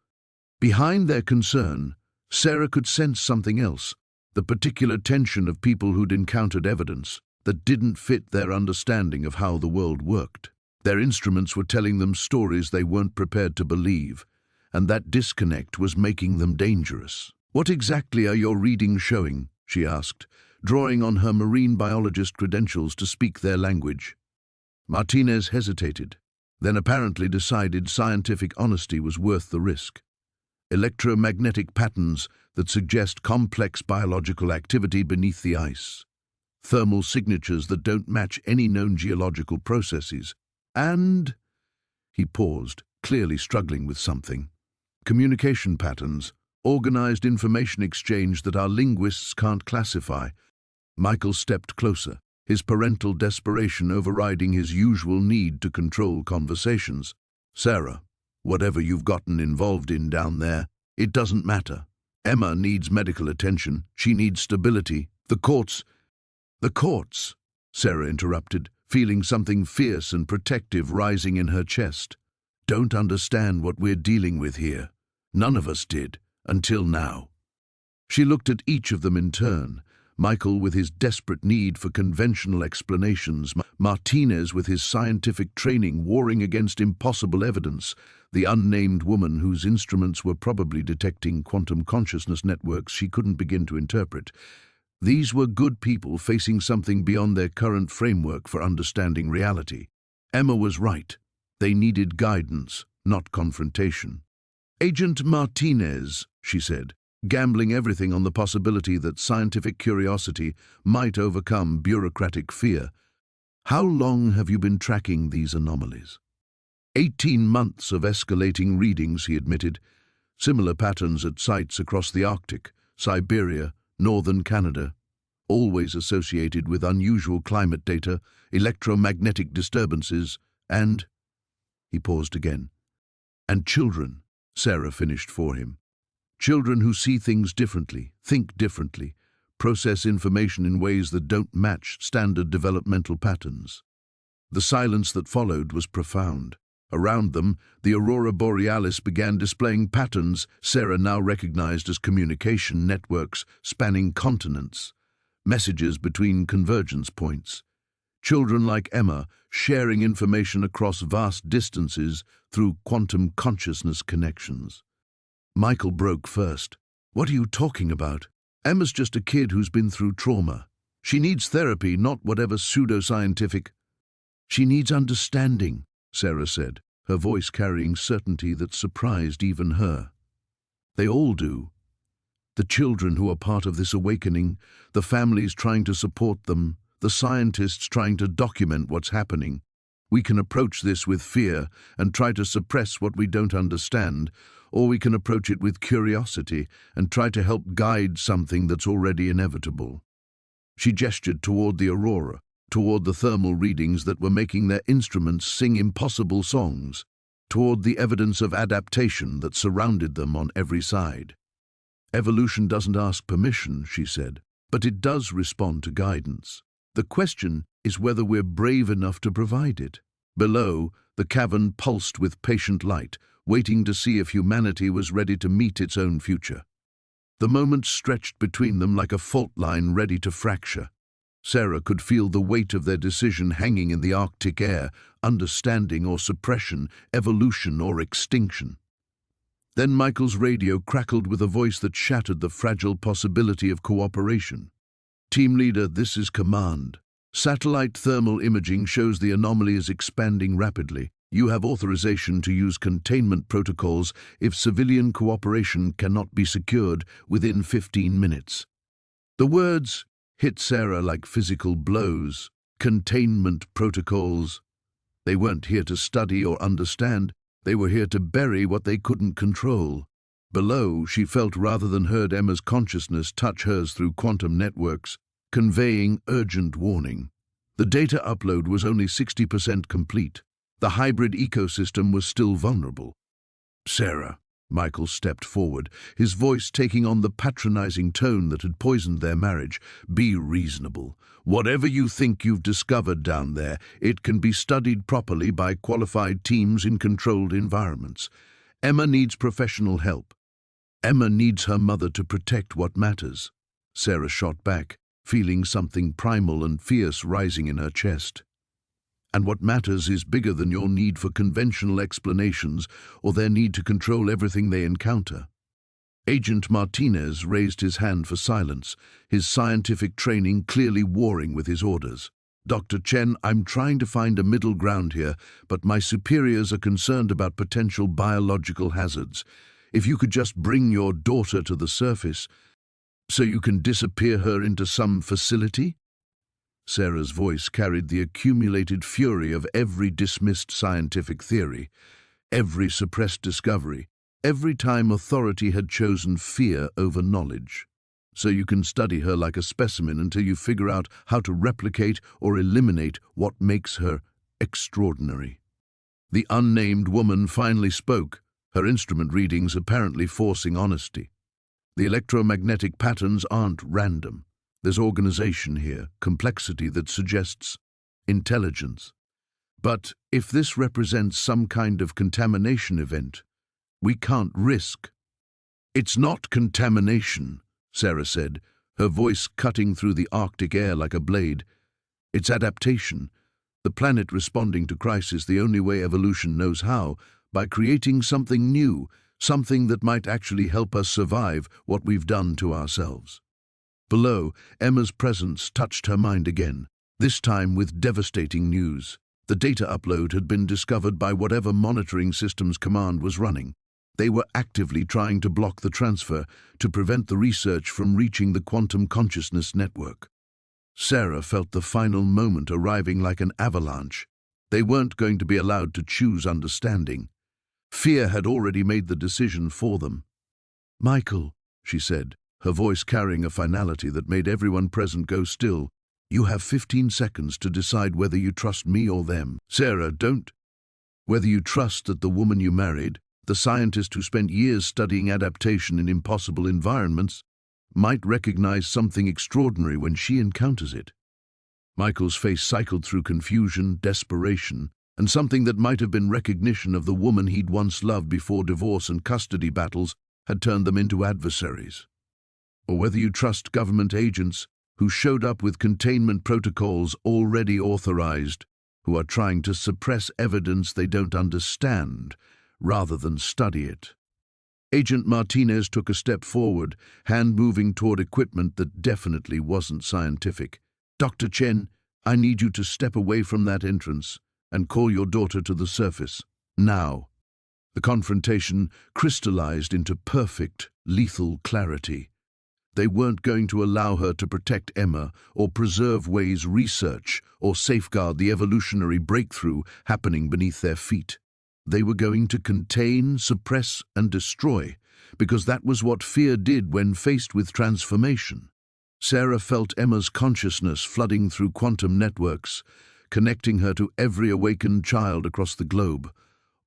Behind their concern, Sarah could sense something else, the particular tension of people who'd encountered evidence that didn't fit their understanding of how the world worked. Their instruments were telling them stories they weren't prepared to believe, and that disconnect was making them dangerous. "What exactly are your readings showing?" she asked, drawing on her marine biologist credentials to speak their language. Martinez hesitated, then apparently decided scientific honesty was worth the risk. "Electromagnetic patterns that suggest complex biological activity beneath the ice. Thermal signatures that don't match any known geological processes. And—" he paused, clearly struggling with something. "Communication patterns, organized information exchange that our linguists can't classify." Michael stepped closer, his parental desperation overriding his usual need to control conversations. "Sarah, whatever you've gotten involved in down there, it doesn't matter. Emma needs medical attention. She needs stability. The courts—" "The courts," Sarah interrupted, feeling something fierce and protective rising in her chest, "don't understand what we're dealing with here. None of us did, until now." She looked at each of them in turn, Michael with his desperate need for conventional explanations, Martinez with his scientific training warring against impossible evidence, the unnamed woman whose instruments were probably detecting quantum consciousness networks she couldn't begin to interpret. These were good people facing something beyond their current framework for understanding reality. Emma was right. They needed guidance, not confrontation. "Agent Martinez," she said, gambling everything on the possibility that scientific curiosity might overcome bureaucratic fear. "How long have you been tracking these anomalies?" 18 months of escalating readings, he admitted. Similar patterns at sites across the Arctic, Siberia, northern Canada, always associated with unusual climate data, electromagnetic disturbances, and— he paused again. "And children," Sarah finished for him. "Children who see things differently, think differently, process information in ways that don't match standard developmental patterns." The silence that followed was profound. Around them, the aurora borealis began displaying patterns Sarah now recognized as communication networks spanning continents, messages between convergence points. Children like Emma sharing information across vast distances through quantum consciousness connections. Michael broke first. "What are you talking about? Emma's just a kid who's been through trauma. She needs therapy, not whatever pseudoscientific—" "She needs understanding," Sarah said, her voice carrying certainty that surprised even her. "They all do." The children who are part of this awakening, the families trying to support them, the scientists trying to document what's happening. We can approach this with fear and try to suppress what we don't understand, or we can approach it with curiosity and try to help guide something that's already inevitable. She gestured toward the aurora, toward the thermal readings that were making their instruments sing impossible songs, toward the evidence of adaptation that surrounded them on every side. Evolution doesn't ask permission, she said, but it does respond to guidance. The question is whether we're brave enough to provide it. Below, the cavern pulsed with patient light, waiting to see if humanity was ready to meet its own future. The moment stretched between them like a fault line ready to fracture. Sarah could feel the weight of their decision hanging in the Arctic air, understanding or suppression, evolution or extinction. Then Michael's radio crackled with a voice that shattered the fragile possibility of cooperation. Team leader, this is command. Satellite thermal imaging shows the anomaly is expanding rapidly. You have authorization to use containment protocols if civilian cooperation cannot be secured within 15 minutes. The words hit Sarah like physical blows. Containment protocols. They weren't here to study or understand. They were here to bury what they couldn't control. Below, she felt rather than heard Emma's consciousness touch hers through quantum networks, conveying urgent warning. The data upload was only 60% complete. The hybrid ecosystem was still vulnerable. Sarah, Michael stepped forward, his voice taking on the patronizing tone that had poisoned their marriage. Be reasonable. Whatever you think you've discovered down there, it can be studied properly by qualified teams in controlled environments. Emma needs professional help. Emma needs her mother to protect what matters. Sarah shot back, feeling something primal and fierce rising in her chest. And what matters is bigger than your need for conventional explanations or their need to control everything they encounter. Agent Martinez raised his hand for silence, his scientific training clearly warring with his orders. Dr. Chen, I'm trying to find a middle ground here, but my superiors are concerned about potential biological hazards. If you could just bring your daughter to the surface, so you can disappear her into some facility? Sarah's voice carried the accumulated fury of every dismissed scientific theory, every suppressed discovery, every time authority had chosen fear over knowledge. So you can study her like a specimen until you figure out how to replicate or eliminate what makes her extraordinary. The unnamed woman finally spoke, her instrument readings apparently forcing honesty. The electromagnetic patterns aren't random. There's organization here, complexity that suggests intelligence. But if this represents some kind of contamination event, we can't risk. It's not contamination, Sarah said, her voice cutting through the Arctic air like a blade. It's adaptation, the planet responding to crisis the only way evolution knows how, by creating something new, something that might actually help us survive what we've done to ourselves. Below, Emma's presence touched her mind again, this time with devastating news. The data upload had been discovered by whatever monitoring systems command was running. They were actively trying to block the transfer, to prevent the research from reaching the quantum consciousness network. Sarah felt the final moment arriving like an avalanche. They weren't going to be allowed to choose understanding. Fear had already made the decision for them. Michael, she said, her voice carrying a finality that made everyone present go still, you have 15 seconds to decide whether you trust me or them. Sarah, don't. Whether you trust that the woman you married, the scientist who spent years studying adaptation in impossible environments, might recognize something extraordinary when she encounters it. Michael's face cycled through confusion, desperation, and something that might have been recognition of the woman he'd once loved before divorce and custody battles had turned them into adversaries. Or whether you trust government agents who showed up with containment protocols already authorized, who are trying to suppress evidence they don't understand, rather than study it. Agent Martinez took a step forward, hand moving toward equipment that definitely wasn't scientific. Dr. Chen, I need you to step away from that entrance and call your daughter to the surface, now. The confrontation crystallized into perfect, lethal clarity. They weren't going to allow her to protect Emma or preserve Way's research or safeguard the evolutionary breakthrough happening beneath their feet. They were going to contain, suppress, and destroy, because that was what fear did when faced with transformation. Sarah felt Emma's consciousness flooding through quantum networks, connecting her to every awakened child across the globe,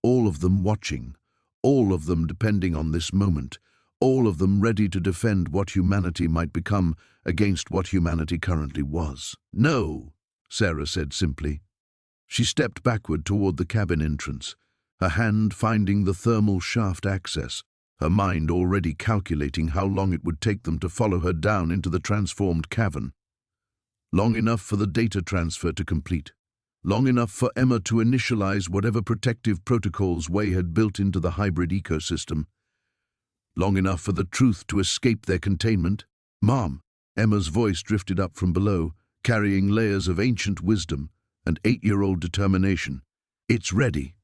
all of them watching, all of them depending on this moment, all of them ready to defend what humanity might become against what humanity currently was. "No," Sarah said simply. She stepped backward toward the cabin entrance, her hand finding the thermal shaft access, her mind already calculating how long it would take them to follow her down into the transformed cavern. Long enough for the data transfer to complete. Long enough for Emma to initialize whatever protective protocols Way had built into the hybrid ecosystem. Long enough for the truth to escape their containment. "Mom," Emma's voice drifted up from below, carrying layers of ancient wisdom and 8-year-old determination. "It's ready."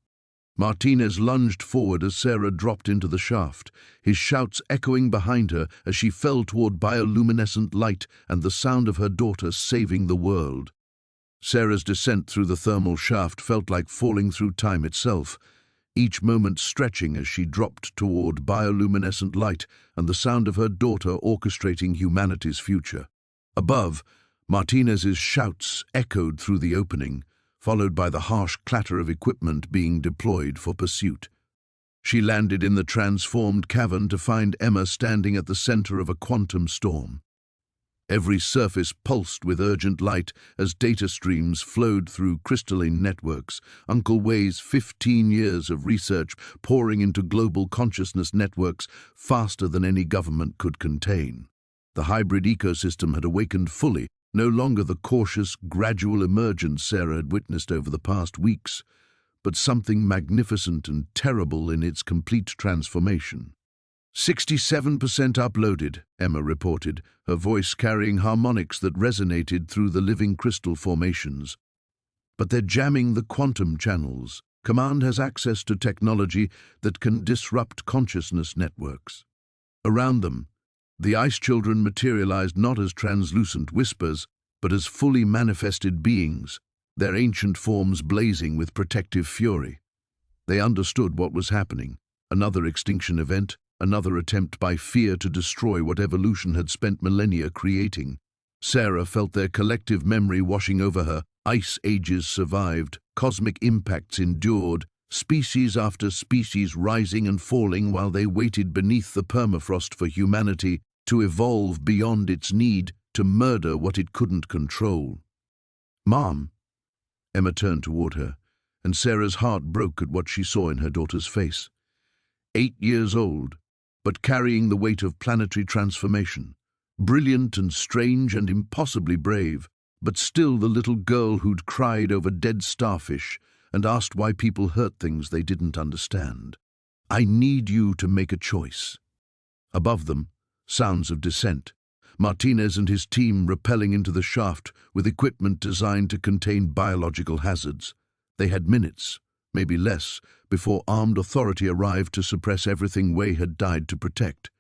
Martinez lunged forward as Sarah dropped into the shaft, his shouts echoing behind her as she fell toward bioluminescent light and the sound of her daughter saving the world. Sarah's descent through the thermal shaft felt like falling through time itself, each moment stretching as she dropped toward bioluminescent light and the sound of her daughter orchestrating humanity's future. Above, Martinez's shouts echoed through the opening, followed by the harsh clatter of equipment being deployed for pursuit. She landed in the transformed cavern to find Emma standing at the center of a quantum storm. Every surface pulsed with urgent light as data streams flowed through crystalline networks, Uncle Way's 15 years of research pouring into global consciousness networks faster than any government could contain. The hybrid ecosystem had awakened fully, no longer the cautious, gradual emergence Sarah had witnessed over the past weeks, but something magnificent and terrible in its complete transformation. 67% uploaded, Emma reported, her voice carrying harmonics that resonated through the living crystal formations. "But they're jamming the quantum channels. Command has access to technology that can disrupt consciousness networks." Around them, the Ice Children materialized not as translucent whispers, but as fully manifested beings, their ancient forms blazing with protective fury. They understood what was happening, another extinction event, another attempt by fear to destroy what evolution had spent millennia creating. Sarah felt their collective memory washing over her. Ice ages survived, cosmic impacts endured, species after species rising and falling while they waited beneath the permafrost for humanity to evolve beyond its need to murder what it couldn't control. "Mom," Emma turned toward her, and Sarah's heart broke at what she saw in her daughter's face. 8 years old, but carrying the weight of planetary transformation. Brilliant and strange and impossibly brave, but still the little girl who'd cried over dead starfish and asked why people hurt things they didn't understand. "I need you to make a choice." Above them, sounds of descent. Martinez and his team rappelling into the shaft with equipment designed to contain biological hazards. They had minutes, maybe less, before armed authority arrived to suppress everything Way had died to protect.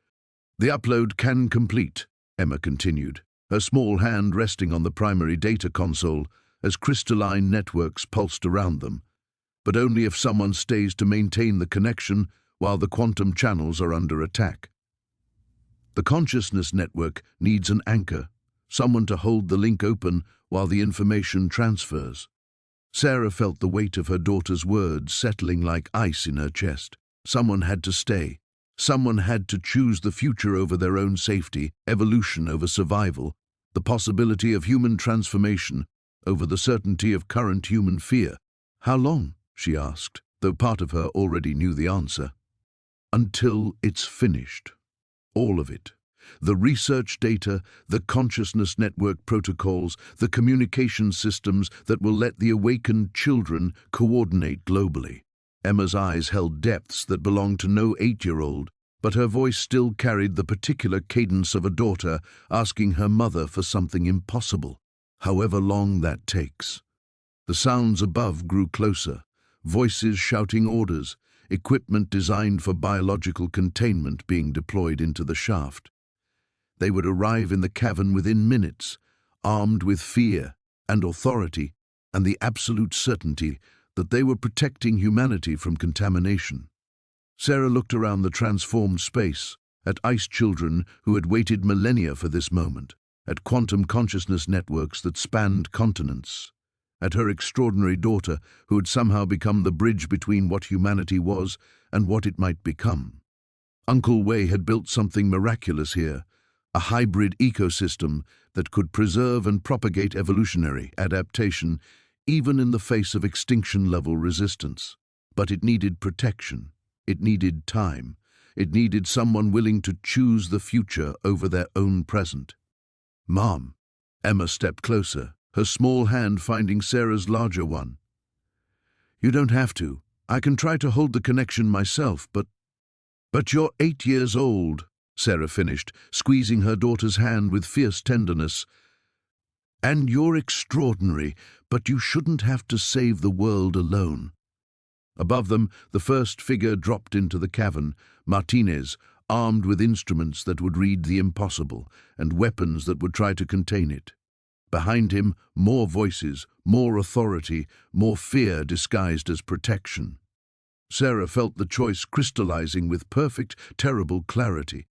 "The upload can complete," Emma continued, her small hand resting on the primary data console as crystalline networks pulsed around them, "but only if someone stays to maintain the connection while the quantum channels are under attack. The consciousness network needs an anchor, someone to hold the link open while the information transfers." Sarah felt the weight of her daughter's words settling like ice in her chest. Someone had to stay. Someone had to choose the future over their own safety, evolution over survival, the possibility of human transformation over the certainty of current human fear. "How long?" she asked, though part of her already knew the answer. "Until it's finished. All of it. The research data, the consciousness network protocols, the communication systems that will let the awakened children coordinate globally." Emma's eyes held depths that belonged to no 8-year-old, but her voice still carried the particular cadence of a daughter asking her mother for something impossible, however long that takes. The sounds above grew closer, voices shouting orders, equipment designed for biological containment being deployed into the shaft. They would arrive in the cavern within minutes, armed with fear and authority and the absolute certainty that they were protecting humanity from contamination. Sarah looked around the transformed space, at ice children who had waited millennia for this moment, at quantum consciousness networks that spanned continents, at her extraordinary daughter who had somehow become the bridge between what humanity was and what it might become. Uncle Wei had built something miraculous here, a hybrid ecosystem that could preserve and propagate evolutionary adaptation even in the face of extinction-level resistance. But it needed protection. It needed time. It needed someone willing to choose the future over their own present. "Mom." Emma stepped closer, her small hand finding Sarah's larger one. "You don't have to. I can try to hold the connection myself, but you're 8 years old," Sarah finished, squeezing her daughter's hand with fierce tenderness. "And you're extraordinary, but you shouldn't have to save the world alone." Above them, the first figure dropped into the cavern, Martinez, armed with instruments that would read the impossible and weapons that would try to contain it. Behind him, more voices, more authority, more fear disguised as protection. Sarah felt the choice crystallizing with perfect, terrible clarity.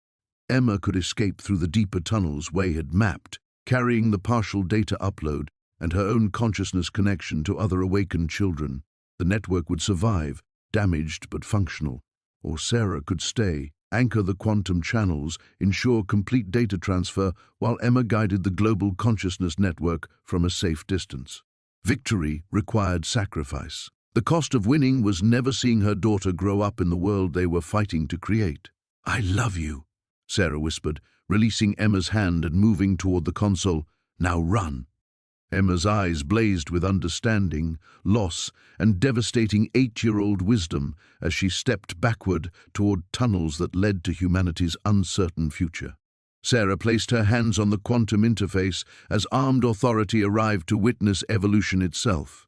Emma could escape through the deeper tunnels Wei had mapped, carrying the partial data upload and her own consciousness connection to other awakened children. The network would survive, damaged but functional. Or Sarah could stay, anchor the quantum channels, ensure complete data transfer, while Emma guided the global consciousness network from a safe distance. Victory required sacrifice. The cost of winning was never seeing her daughter grow up in the world they were fighting to create. "I love you," Sarah whispered, releasing Emma's hand and moving toward the console. "Now run." Emma's eyes blazed with understanding, loss, and devastating 8-year-old wisdom as she stepped backward toward tunnels that led to humanity's uncertain future. Sarah placed her hands on the quantum interface as armed authority arrived to witness evolution itself.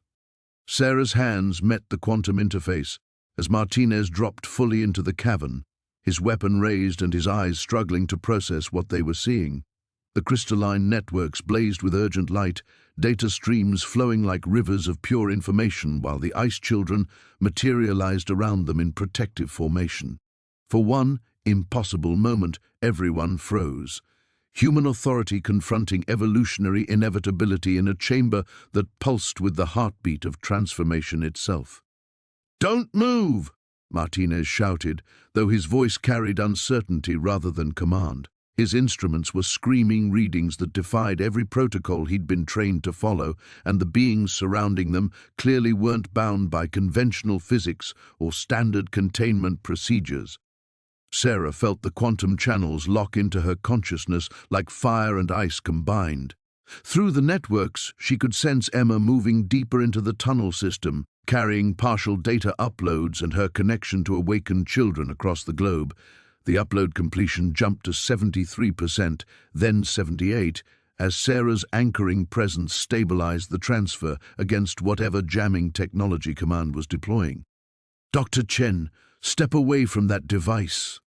Sarah's hands met the quantum interface as Martinez dropped fully into the cavern, his weapon raised and his eyes struggling to process what they were seeing. The crystalline networks blazed with urgent light, data streams flowing like rivers of pure information while the ice children materialized around them in protective formation. For one impossible moment, everyone froze. Human authority confronting evolutionary inevitability in a chamber that pulsed with the heartbeat of transformation itself. "Don't move!" Martinez shouted, though his voice carried uncertainty rather than command. His instruments were screaming readings that defied every protocol he'd been trained to follow, and the beings surrounding them clearly weren't bound by conventional physics or standard containment procedures. Sarah felt the quantum channels lock into her consciousness like fire and ice combined. Through the networks, she could sense Emma moving deeper into the tunnel system, carrying partial data uploads and her connection to awakened children across the globe. The upload completion jumped to 73%, then 78%, as Sarah's anchoring presence stabilized the transfer against whatever jamming technology command was deploying. "Dr. Chen, step away from that device."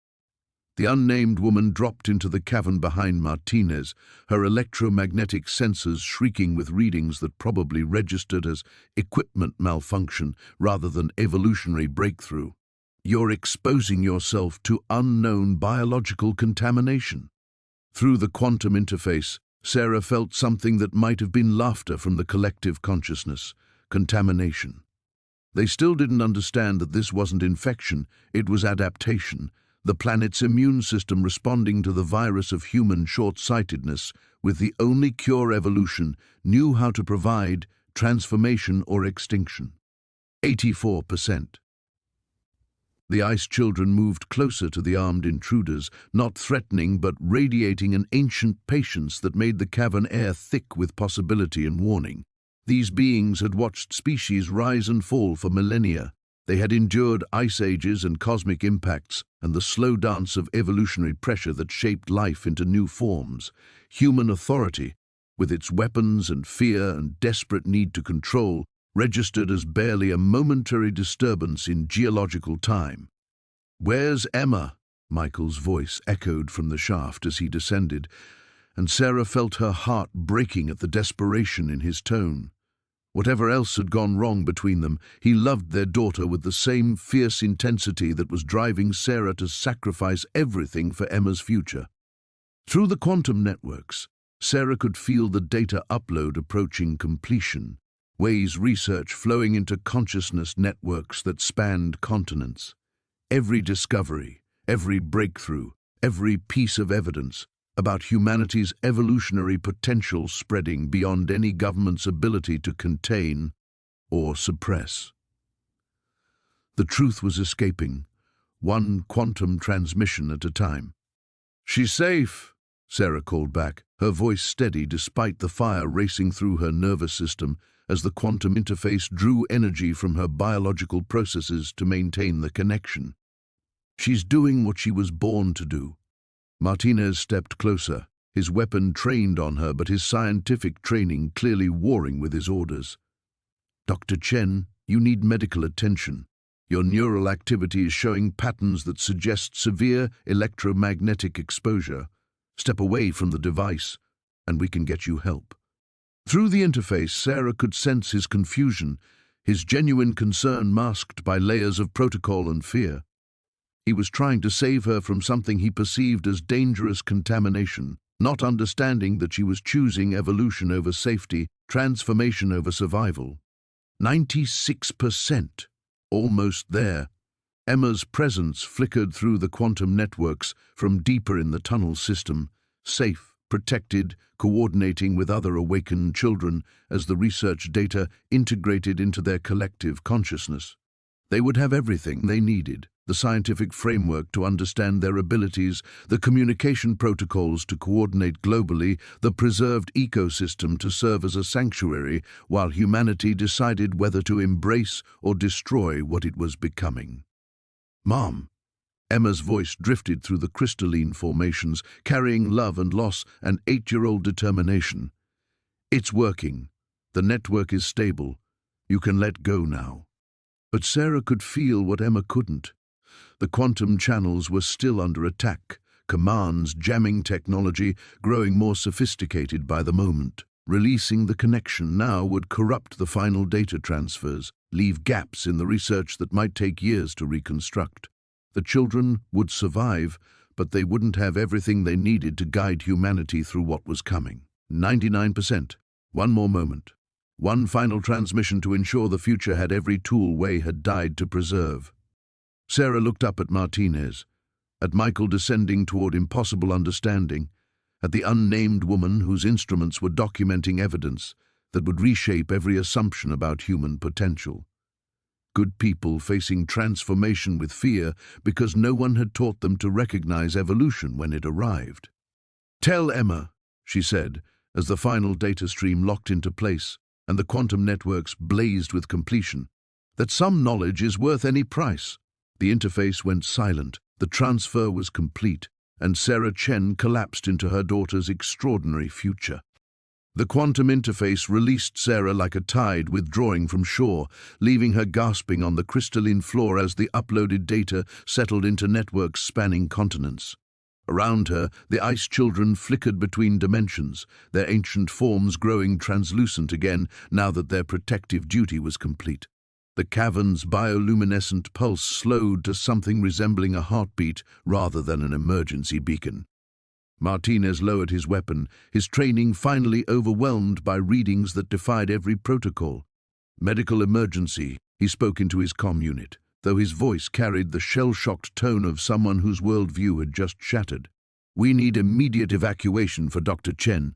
The unnamed woman dropped into the cavern behind Martinez, her electromagnetic sensors shrieking with readings that probably registered as equipment malfunction rather than evolutionary breakthrough. "You're exposing yourself to unknown biological contamination." Through the quantum interface, Sarah felt something that might have been laughter from the collective consciousness: contamination. They still didn't understand that this wasn't infection, it was adaptation, the planet's immune system responding to the virus of human short-sightedness, with the only cure evolution knew how to provide: transformation or extinction. 84%. The ice children moved closer to the armed intruders, not threatening but radiating an ancient patience that made the cavern air thick with possibility and warning. These beings had watched species rise and fall for millennia. They had endured ice ages and cosmic impacts, and the slow dance of evolutionary pressure that shaped life into new forms. Human authority, with its weapons and fear and desperate need to control, registered as barely a momentary disturbance in geological time. "Where's Emma?" Michael's voice echoed from the shaft as he descended, and Sarah felt her heart breaking at the desperation in his tone. Whatever else had gone wrong between them, he loved their daughter with the same fierce intensity that was driving Sarah to sacrifice everything for Emma's future. Through the quantum networks, Sarah could feel the data upload approaching completion, Way's research flowing into consciousness networks that spanned continents. Every discovery, every breakthrough, every piece of evidence about humanity's evolutionary potential spreading beyond any government's ability to contain or suppress. The truth was escaping, one quantum transmission at a time. "She's safe," Sarah called back, her voice steady despite the fire racing through her nervous system as the quantum interface drew energy from her biological processes to maintain the connection. "She's doing what she was born to do." Martinez stepped closer, his weapon trained on her but his scientific training clearly warring with his orders. "Dr. Chen, you need medical attention. Your neural activity is showing patterns that suggest severe electromagnetic exposure. Step away from the device, and we can get you help." Through the interface, Sarah could sense his confusion, his genuine concern masked by layers of protocol and fear. He was trying to save her from something he perceived as dangerous contamination, not understanding that she was choosing evolution over safety, transformation over survival. 96%. Almost there. Emma's presence flickered through the quantum networks from deeper in the tunnel system, safe, protected, coordinating with other awakened children as the research data integrated into their collective consciousness. They would have everything they needed: the scientific framework to understand their abilities, the communication protocols to coordinate globally, the preserved ecosystem to serve as a sanctuary while humanity decided whether to embrace or destroy what it was becoming. "Mom." Emma's voice drifted through the crystalline formations, carrying love and loss and 8-year-old determination. "It's working. The network is stable. You can let go now." But Sarah could feel what Emma couldn't. The quantum channels were still under attack, commands, jamming technology growing more sophisticated by the moment. Releasing the connection now would corrupt the final data transfers, leave gaps in the research that might take years to reconstruct. The children would survive, but they wouldn't have everything they needed to guide humanity through what was coming. 99%. One more moment. One final transmission to ensure the future had every tool Way had died to preserve. Sarah looked up at Martinez, at Michael descending toward impossible understanding, at the unnamed woman whose instruments were documenting evidence that would reshape every assumption about human potential. Good people facing transformation with fear because no one had taught them to recognize evolution when it arrived. "Tell Emma," she said, as the final data stream locked into place and the quantum networks blazed with completion, "that some knowledge is worth any price." The interface went silent, the transfer was complete, and Sarah Chen collapsed into her daughter's extraordinary future. The quantum interface released Sarah like a tide withdrawing from shore, leaving her gasping on the crystalline floor as the uploaded data settled into networks spanning continents. Around her, the ice children flickered between dimensions, their ancient forms growing translucent again now that their protective duty was complete. The cavern's bioluminescent pulse slowed to something resembling a heartbeat rather than an emergency beacon. Martinez lowered his weapon, his training finally overwhelmed by readings that defied every protocol. "Medical emergency," he spoke into his comm unit, though his voice carried the shell-shocked tone of someone whose worldview had just shattered. "We need immediate evacuation for Dr. Chen."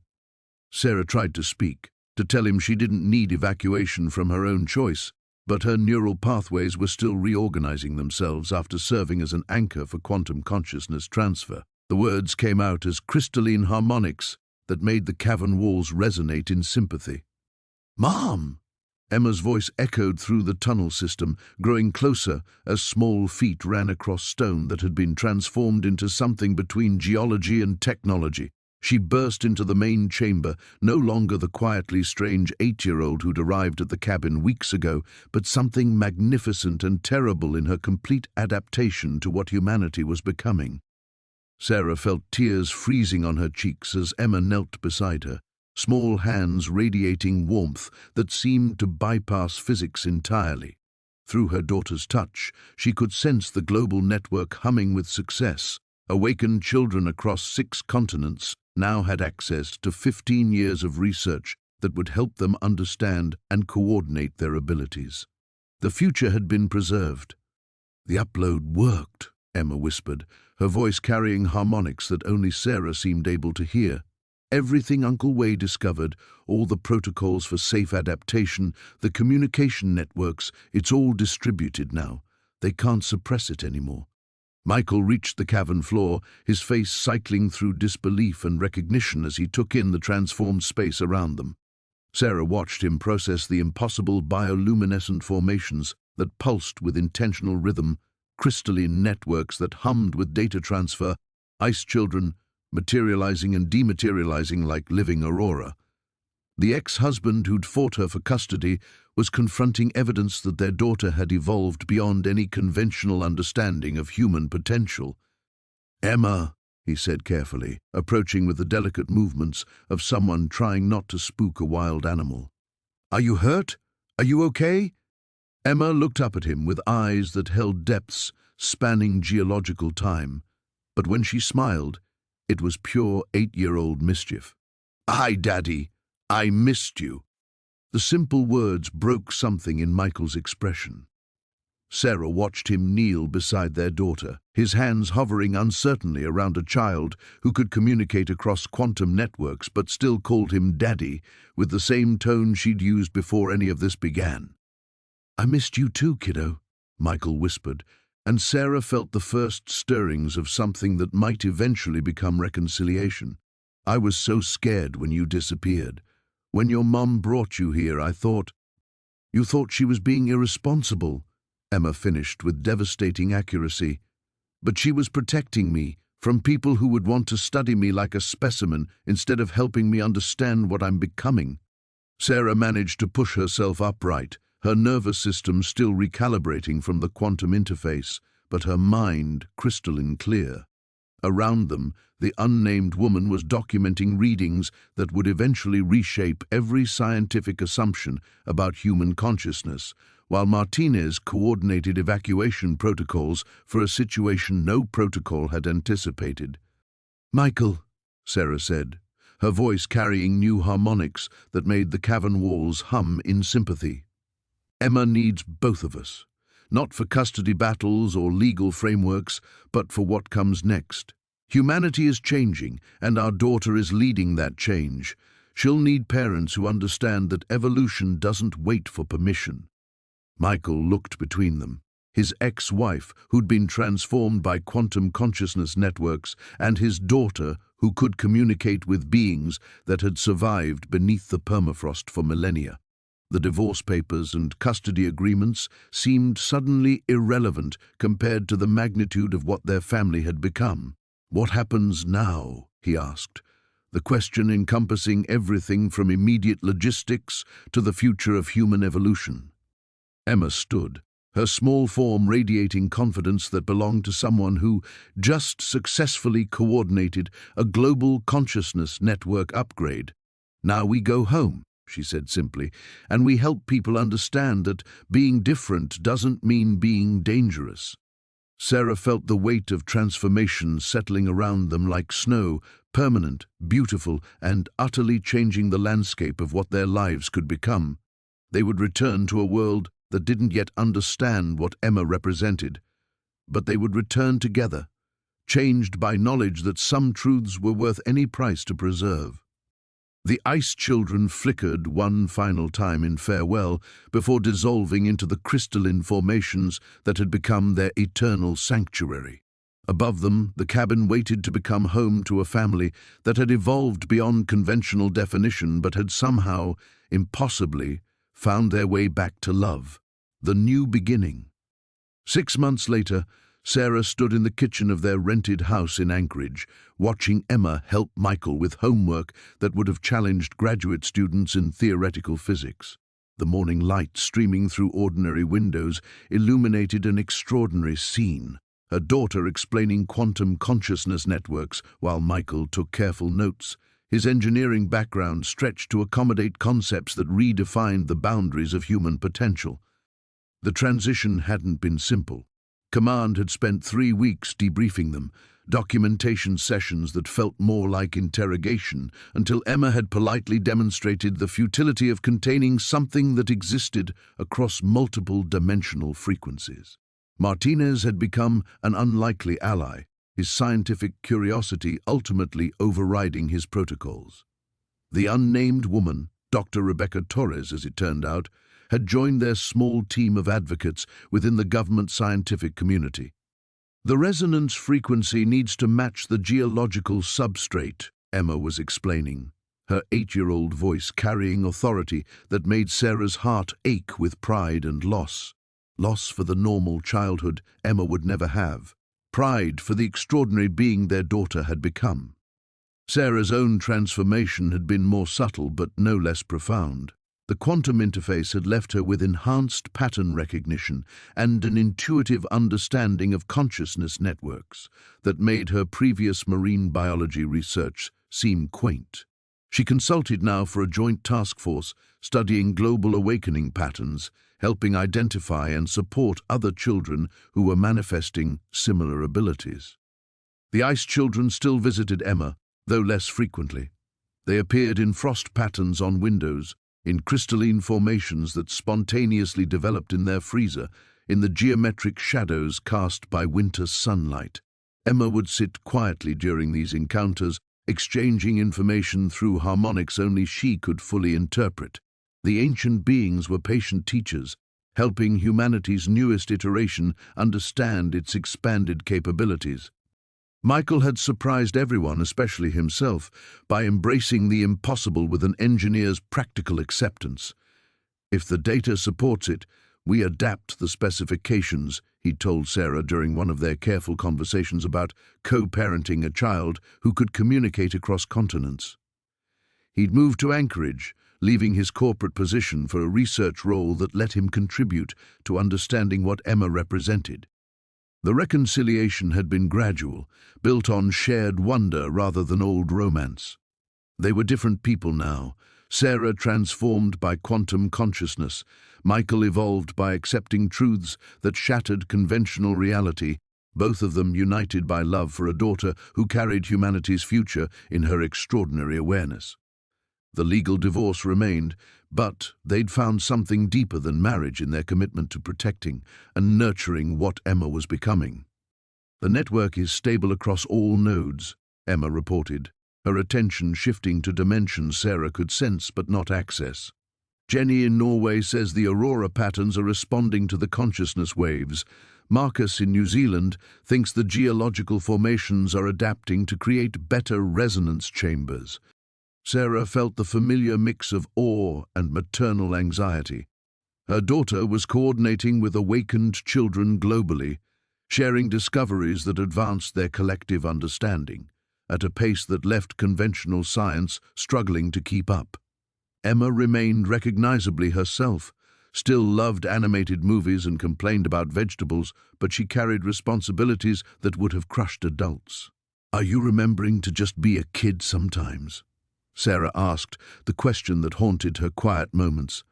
Sarah tried to speak, to tell him she didn't need evacuation from her own choice, but her neural pathways were still reorganizing themselves after serving as an anchor for quantum consciousness transfer. The words came out as crystalline harmonics that made the cavern walls resonate in sympathy. "Mom!" Emma's voice echoed through the tunnel system, growing closer as small feet ran across stone that had been transformed into something between geology and technology. She burst into the main chamber, no longer the quietly strange 8-year-old who'd arrived at the cabin weeks ago, but something magnificent and terrible in her complete adaptation to what humanity was becoming. Sarah felt tears freezing on her cheeks as Emma knelt beside her, small hands radiating warmth that seemed to bypass physics entirely. Through her daughter's touch, she could sense the global network humming with success. Awakened children across 6 continents now had access to 15 years of research that would help them understand and coordinate their abilities. The future had been preserved. "The upload worked," Emma whispered, her voice carrying harmonics that only Sarah seemed able to hear. "Everything Uncle Way discovered, all the protocols for safe adaptation, the communication networks, it's all distributed now. They can't suppress it anymore." Michael reached the cavern floor, his face cycling through disbelief and recognition as he took in the transformed space around them. Sarah watched him process the impossible bioluminescent formations that pulsed with intentional rhythm, crystalline networks that hummed with data transfer, ice children materializing and dematerializing like living aurora. The ex-husband who'd fought her for custody was confronting evidence that their daughter had evolved beyond any conventional understanding of human potential. "Emma," he said carefully, approaching with the delicate movements of someone trying not to spook a wild animal. "Are you hurt? Are you okay?" Emma looked up at him with eyes that held depths spanning geological time, but when she smiled, it was pure 8-year-old mischief. "Hi, Daddy. I missed you." The simple words broke something in Michael's expression. Sarah watched him kneel beside their daughter, his hands hovering uncertainly around a child who could communicate across quantum networks but still called him Daddy with the same tone she'd used before any of this began. "I missed you too, kiddo," Michael whispered, and Sarah felt the first stirrings of something that might eventually become reconciliation. "I was so scared when you disappeared. When your mom brought you here, I thought—" "You thought she was being irresponsible," Emma finished with devastating accuracy. "But she was protecting me from people who would want to study me like a specimen instead of helping me understand what I'm becoming." Sarah managed to push herself upright, her nervous system still recalibrating from the quantum interface, but her mind crystalline clear. Around them, the unnamed woman was documenting readings that would eventually reshape every scientific assumption about human consciousness, while Martinez coordinated evacuation protocols for a situation no protocol had anticipated. "Michael," Sarah said, her voice carrying new harmonics that made the cavern walls hum in sympathy. "Emma needs both of us, not for custody battles or legal frameworks, but for what comes next. Humanity is changing, and our daughter is leading that change. She'll need parents who understand that evolution doesn't wait for permission." Michael looked between them. His ex-wife, who'd been transformed by quantum consciousness networks, and his daughter, who could communicate with beings that had survived beneath the permafrost for millennia. The divorce papers and custody agreements seemed suddenly irrelevant compared to the magnitude of what their family had become. "What happens now?" he asked, the question encompassing everything from immediate logistics to the future of human evolution. Emma stood, her small form radiating confidence that belonged to someone who just successfully coordinated a global consciousness network upgrade. "Now we go home," she said simply, "and we help people understand that being different doesn't mean being dangerous." Sarah felt the weight of transformation settling around them like snow, permanent, beautiful, and utterly changing the landscape of what their lives could become. They would return to a world that didn't yet understand what Emma represented, but they would return together, changed by knowledge that some truths were worth any price to preserve. The ice children flickered one final time in farewell before dissolving into the crystalline formations that had become their eternal sanctuary. Above them, the cabin waited to become home to a family that had evolved beyond conventional definition but had somehow, impossibly, found their way back to love, the new beginning. 6 months later, Sarah stood in the kitchen of their rented house in Anchorage, watching Emma help Michael with homework that would have challenged graduate students in theoretical physics. The morning light streaming through ordinary windows illuminated an extraordinary scene. her daughter explaining quantum consciousness networks while Michael took careful notes. His engineering background stretched to accommodate concepts that redefined the boundaries of human potential. The transition hadn't been simple. Command had spent 3 weeks debriefing them, documentation sessions that felt more like interrogation, until Emma had politely demonstrated the futility of containing something that existed across multiple dimensional frequencies. Martinez had become an unlikely ally, his scientific curiosity ultimately overriding his protocols. The unnamed woman, Dr. Rebecca Torres as it turned out, had joined their small team of advocates within the government scientific community. The resonance frequency needs to match the geological substrate, Emma was explaining, her 8-year-old voice carrying authority that made Sarah's heart ache with pride and loss. Loss for the normal childhood Emma would never have. Pride for the extraordinary being their daughter had become. Sarah's own transformation had been more subtle but no less profound. The quantum interface had left her with enhanced pattern recognition and an intuitive understanding of consciousness networks that made her previous marine biology research seem quaint. She consulted now for a joint task force studying global awakening patterns, helping identify and support other children who were manifesting similar abilities. The ice children still visited Emma, though less frequently. They appeared in frost patterns on windows, in crystalline formations that spontaneously developed in their freezer, in the geometric shadows cast by winter sunlight. Emma would sit quietly during these encounters, exchanging information through harmonics only she could fully interpret. The ancient beings were patient teachers, helping humanity's newest iteration understand its expanded capabilities. Michael had surprised everyone, especially himself, by embracing the impossible with an engineer's practical acceptance. "If the data supports it, we adapt the specifications," he told Sarah during one of their careful conversations about co-parenting a child who could communicate across continents. He'd moved to Anchorage, leaving his corporate position for a research role that let him contribute to understanding what Emma represented. The reconciliation had been gradual, built on shared wonder rather than old romance. They were different people now, Sarah transformed by quantum consciousness, Michael evolved by accepting truths that shattered conventional reality, both of them united by love for a daughter who carried humanity's future in her extraordinary awareness. The legal divorce remained, but they'd found something deeper than marriage in their commitment to protecting and nurturing what Emma was becoming. "The network is stable across all nodes," Emma reported, her attention shifting to dimensions Sarah could sense but not access. "Jenny in Norway says the aurora patterns are responding to the consciousness waves. Marcus in New Zealand thinks the geological formations are adapting to create better resonance chambers." Sarah felt the familiar mix of awe and maternal anxiety. Her daughter was coordinating with awakened children globally, sharing discoveries that advanced their collective understanding, at a pace that left conventional science struggling to keep up. Emma remained recognizably herself, still loved animated movies and complained about vegetables, but she carried responsibilities that would have crushed adults. "Are you remembering to just be a kid sometimes?" Sarah asked, the question that haunted her quiet moments.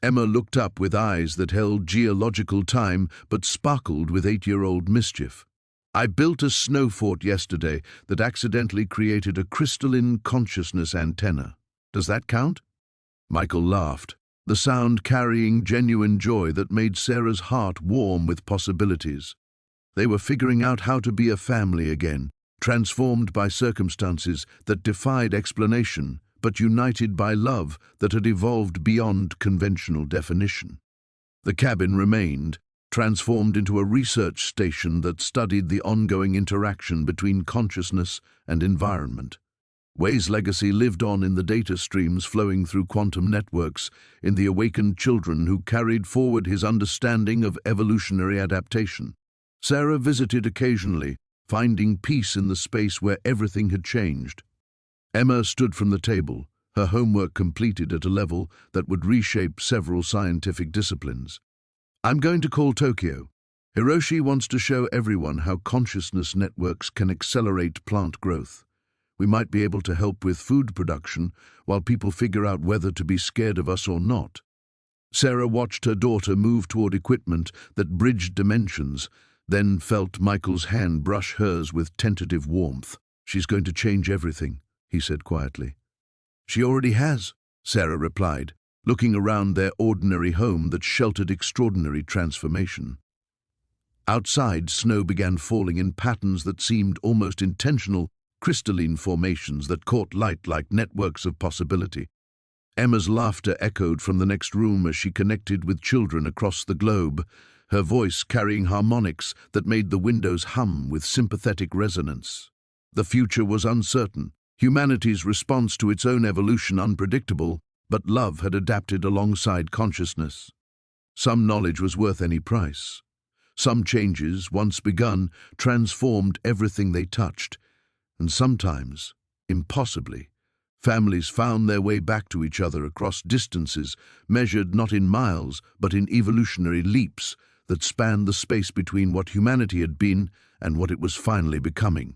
Emma looked up with eyes that held geological time but sparkled with 8-year-old mischief. "I built a snow fort yesterday that accidentally created a crystalline consciousness antenna. Does that count?" Michael laughed, the sound carrying genuine joy that made Sarah's heart warm with possibilities. They were figuring out how to be a family again, transformed by circumstances that defied explanation, but united by love that had evolved beyond conventional definition. The cabin remained, transformed into a research station that studied the ongoing interaction between consciousness and environment. Way's legacy lived on in the data streams flowing through quantum networks, in the awakened children who carried forward his understanding of evolutionary adaptation. Sarah visited occasionally, finding peace in the space where everything had changed. Emma stood from the table, her homework completed at a level that would reshape several scientific disciplines. "I'm going to call Tokyo. Hiroshi wants to show everyone how consciousness networks can accelerate plant growth. We might be able to help with food production while people figure out whether to be scared of us or not. Sarah watched her daughter move toward equipment that bridged dimensions, then felt Michael's hand brush hers with tentative warmth. "She's going to change everything," he said quietly. "She already has," Sarah replied, looking around their ordinary home that sheltered extraordinary transformation. Outside, snow began falling in patterns that seemed almost intentional, crystalline formations that caught light like networks of possibility. Emma's laughter echoed from the next room as she connected with children across the globe, her voice carrying harmonics that made the windows hum with sympathetic resonance. The future was uncertain, humanity's response to its own evolution unpredictable, but love had adapted alongside consciousness. Some knowledge was worth any price. Some changes, once begun, transformed everything they touched, and sometimes, impossibly, families found their way back to each other across distances measured not in miles but in evolutionary leaps that spanned the space between what humanity had been and what it was finally becoming.